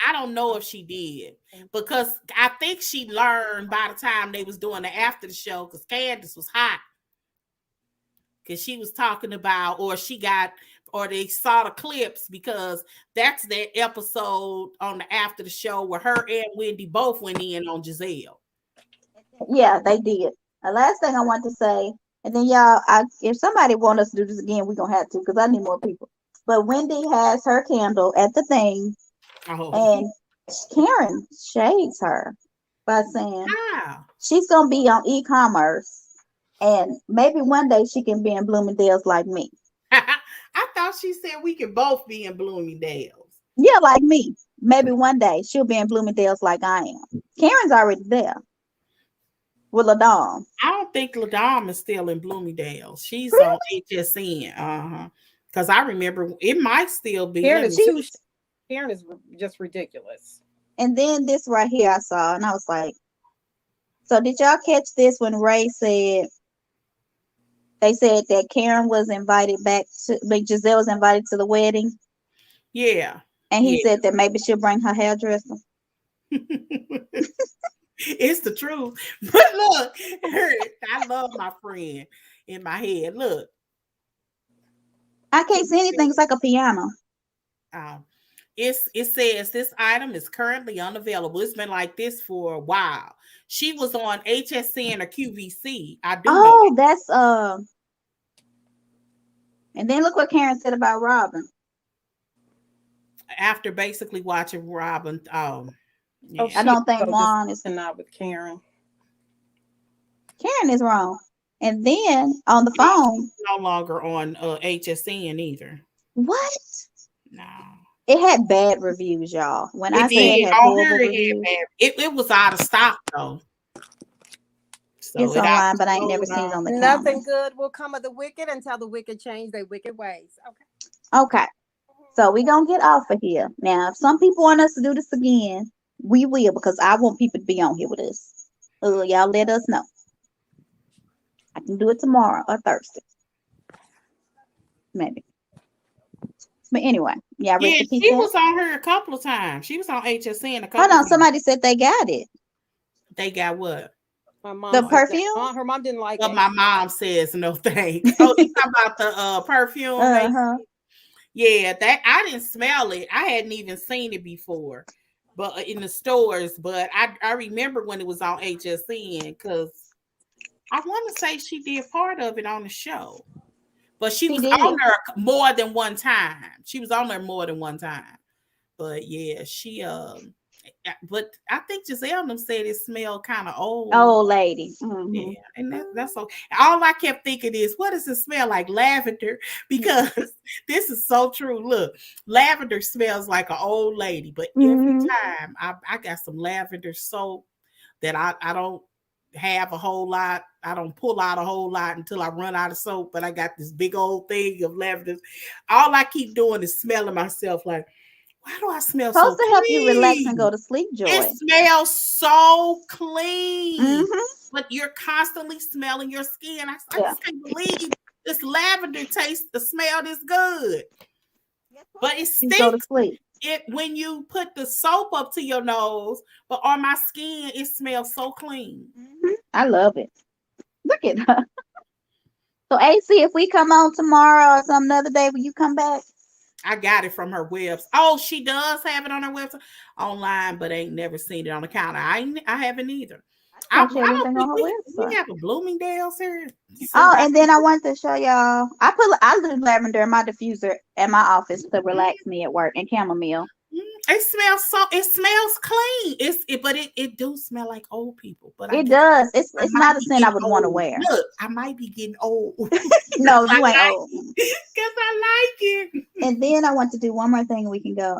I don't know if she did, because I think she learned by the time they was doing the after the show, because Candace was hot. Because she was talking about, or they saw the clips, because that's that episode on the after the show where her and Wendy both went in on Giselle. Yeah, they did. The last thing I want to say, and then y'all, if somebody want us to do this again, we're gonna have to, because I need more people. But Wendy has her candle at the thing, and Karen shades her by saying she's gonna be on e-commerce. And maybe one day she can be in Bloomingdale's like me. I thought she said we could both be in Bloomingdale's. Yeah, like me. Maybe one day she'll be in Bloomingdale's like I am. Karen's already there with LaDom. I don't think LaDom is still in Bloomingdale's. She's on HSN. Because I remember it might still be. Karen is just ridiculous. And then this right here I saw, and I was like, so did y'all catch this when Ray said, they said that Karen was invited back to, like Giselle was invited to the wedding? Yeah. And he said that maybe she'll bring her hairdresser. It's the truth. But look, I love my friend in my head. Look. I can't see anything. It's like a piano. It says this item is currently unavailable. It's been like this for a while. She was on HSN or QVC. I do know that's and then look what Karen said about Robin. After basically watching Robin, I don't think Juan is not with Karen. Karen is wrong. And then on the phone, no longer on HSN either. What? No. It had bad reviews, y'all. When I say it had horrible reviews, it was out of stock though. So it's online, but I ain't never seen it on the camera. Nothing good will come of the wicked until the wicked change their wicked ways. Okay. So we're going to get off of here. Now, if some people want us to do this again, we will, because I want people to be on here with us. Y'all let us know. I can do it tomorrow or Thursday. Maybe. But anyway, yeah, she was on her a couple of times. She was on HSN a couple Hold on, of somebody said they got it. They got what? My mom The said that. perfume? Her mom didn't like But it. my mom says no thanks. Oh, you talking about the perfume? Uh-huh. Yeah, that I didn't smell it. I hadn't even seen it before, but in the stores. But I remember when it was on HSN because I want to say she did part of it on the show, but she She was on did. there more than one time. She was on there more than one time. But yeah, but I think Giselle and them said it smelled kind of old. Old lady. Yeah, and that's okay. All I kept thinking is, what does it smell like? Lavender, because this is so true. Look, lavender smells like an old lady, but every Mm-hmm. time I got some lavender soap that I don't have a whole lot. I don't pull out a whole lot until I run out of soap. But I got this big old thing of lavender. All I keep doing is smelling myself like, why do I smell Supposed so to help you relax and go clean? to sleep, It Joy. smells so clean, Mm-hmm. but you're constantly smelling your skin. I Yeah. just can't believe this lavender taste, the smell this good. But it You go to stinks sleep. when you put the soap up to your nose, but on my skin, it smells so clean. Mm-hmm. I love it. Look at her. So AC, if we come on tomorrow or some other day, will you come back? I got it from her website. Oh, she does have it on her website online, but ain't never seen it on the counter. I haven't either. I I can't share don't anything on think her we website. have a Bloomingdale's here. Oh, and then I wanted to show y'all. I do lavender in my diffuser at my office to relax me at work and chamomile. It smells clean. But it do smell like old people. But I It guess does. I It's might not a be scent I getting would want to old. wear. Look, I might be getting old No, because you ain't old. I like it. And then I want to do one more thing. We can go.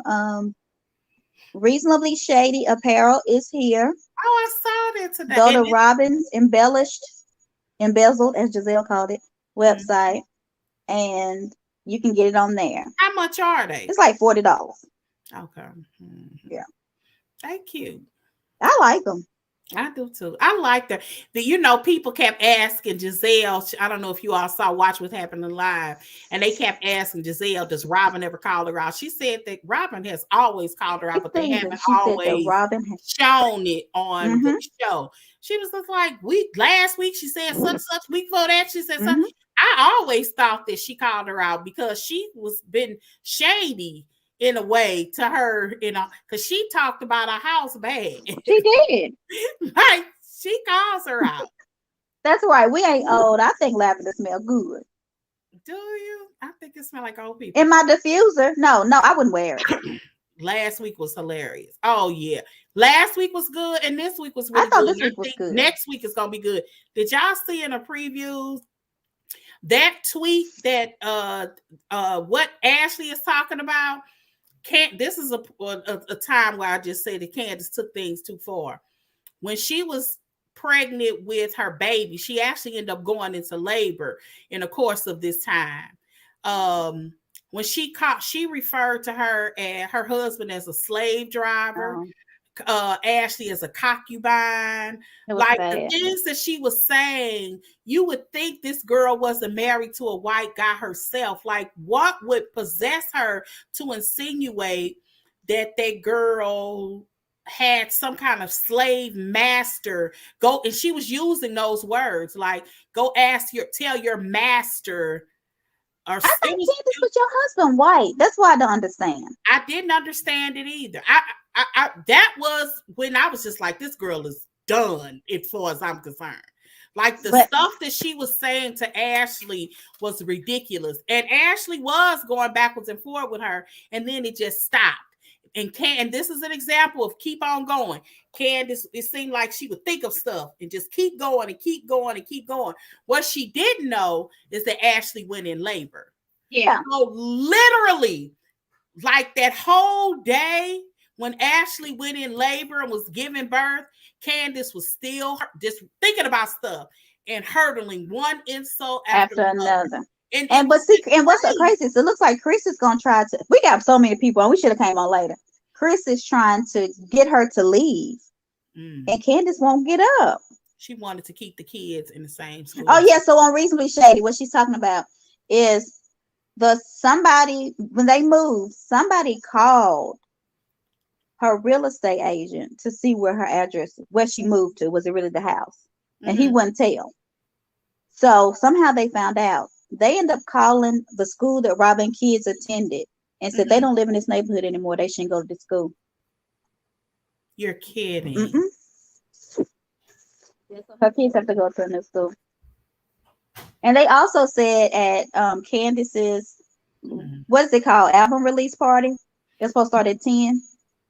Reasonably Shady Apparel is here. Oh, I saw that today. Go to Robin's Embezzled, as Giselle called it, website, and you can get it on there. How much are they? It's like $40. Okay. Yeah. Thank you. I like them. I do too. I like that. People kept asking Giselle. I don't know if you all saw Watch What Happened Live, and they kept asking Giselle, "Does Robin ever call her out?" She said that Robin has always called her out, but they haven't She said that always Robin has. shown it on the Mm-hmm. show. She was just like, last week she said such. Week before that she said such. Mm-hmm. I always thought that she called her out because she was been shady in a way to her, because she talked about her house bad. She did. Like, she calls her out. That's right. We ain't old. I think lavender smell good. Do you? I think it smells like old people. In my diffuser, no, I wouldn't wear it. Last week was hilarious. Oh yeah, last week was good, and this week was really I thought good. this week was good. Next week is gonna be good. Did y'all see in a preview that tweet that what Ashley is talking about? This is a time where I just say that Candace took things too far. When she was pregnant with her baby, she actually ended up going into labor in the course of this time. When she referred to her and her husband as a slave driver, Ashley as a concubine. Like bad. The things that she was saying, you would think this girl wasn't married to a white guy herself. Like, what would possess her to insinuate that girl had some kind of slave master? And she was using those words like, tell your master. I think Candace with your husband white. That's why I don't understand. I didn't understand it either. That was when I was just like, this girl is done as far as I'm concerned. Like stuff that she was saying to Ashley was ridiculous. And Ashley was going backwards and forward with her, and then it just stopped. And this is an example of keep on going. Candace, it seemed like she would think of stuff and just keep going and keep going and keep going. What she didn't know is that Ashley went in labor. Yeah. So literally, like that whole day when Ashley went in labor and was giving birth, Candace was still just thinking about stuff and hurdling one insult after another. And what's so crazy is it looks like Chris is gonna try to. We got so many people, and we should have came on later. Chris is trying to get her to leave, and Candace won't get up. She wanted to keep the kids in the same school. Oh yeah, so on Reasonably Shady, what she's talking about is when they moved, somebody called her real estate agent to see where her address, where she moved to. Was it really the house? And he Mhm. wouldn't tell. So somehow they found out. They end up calling the school that Robin kids attended and said they Mhm. don't live in this neighborhood anymore. They shouldn't go to the school. You're kidding. Mm-mm. Yeah, so her kids have to go to a new school. And they also said at Candace's, Mhm. what is it called, album release party? It's supposed to start at 10.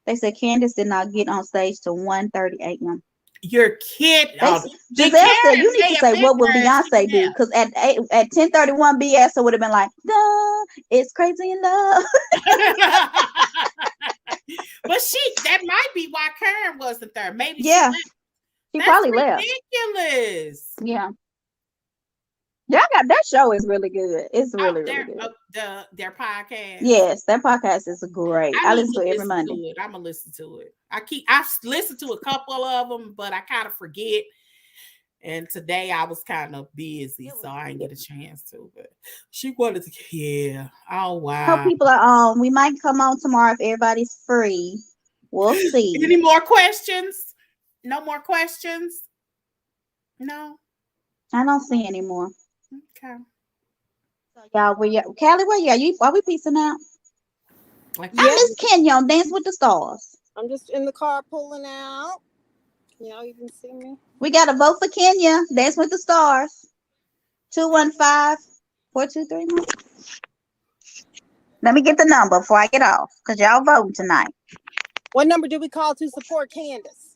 They said Candace did not get on stage till 1:30 a.m. You're kidding. They Then Giselle said you Karen need may to have say been what would there. She Beyonce do? left. Because at 10:31 BS would have been like, no, it's crazy in love. But that might be why Karen wasn't there. Maybe she Yeah, left. she That's probably left. ridiculous. Yeah. Y'all got that show is really good. It's Oh, really, really good. their podcast. Yes, that podcast is great. I I need listen to to it every listen to Monday. it. I'm gonna listen to it. I've listened to a couple of them, but I kind of forget. And today I was kind of busy, so I didn't get a chance to. But she wanted to, yeah. Oh How wow. people are on. We might come on tomorrow if everybody's free. We'll see. Any more questions? No more questions? No. I don't see any more. Okay. So y'all, Callie, where you? Are we peacing out? Like, I Yep. miss Kenya on Dance with the Stars. I'm just in the car pulling out. Y'all even see me? We got to vote for Kenya. Dance with the Stars. 215-423. Let me get the number before I get off, because y'all voting tonight. What number do we call to support Candace?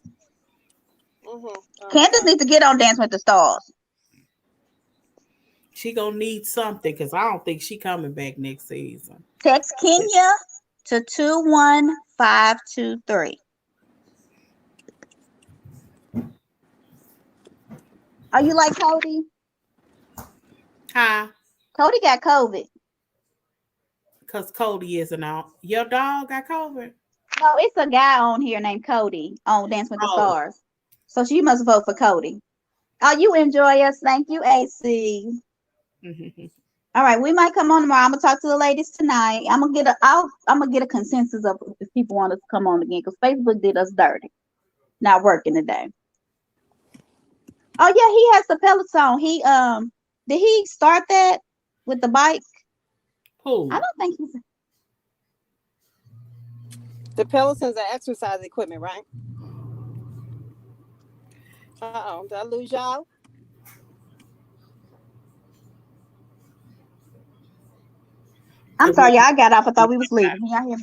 Candace needs to get on Dance with the Stars. she gonna need something because I don't think she coming back next season. Text Kenya to 21523. Are you like Cody? Huh? Cody got COVID. Because Cody isn't out. Your dog got COVID? No, it's a guy on here named Cody on Dance with the Oh. Stars. So she must vote for Cody. Oh, you enjoy us. Thank you, AC. All right, we might come on tomorrow. I'm gonna talk to the ladies tonight. I'm gonna get a consensus of if people want us to come on again, because Facebook did us dirty. Not working today. Oh yeah, he has the Peloton. Did he start that with the bike? Who? I don't think he's. The Peloton's are exercise equipment, right? Uh-oh, did I lose y'all? I'm sorry, y'all. I got off. I thought we was leaving. Can y'all hear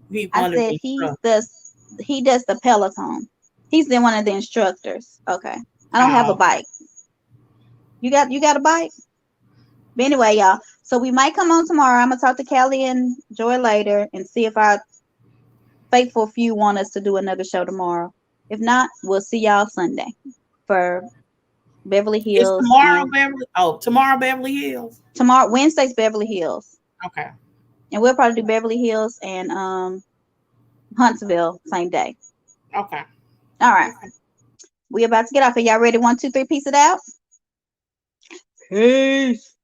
me? I said he does the Peloton. He's been one of the instructors. Okay. I don't have a bike. You got a bike? But anyway, y'all. So we might come on tomorrow. I'm gonna talk to Callie and Joy later and see if our faithful few want us to do another show tomorrow. If not, we'll see y'all Sunday for Beverly Hills. It's tomorrow, Beverly. Oh, tomorrow, Beverly Hills. Tomorrow, Wednesday's Beverly Hills. Okay. And we'll probably do Beverly Hills and Huntsville same day. Okay. All right. Okay. We about to get off. Are y'all ready? 1, 2, 3, piece it out. Peace.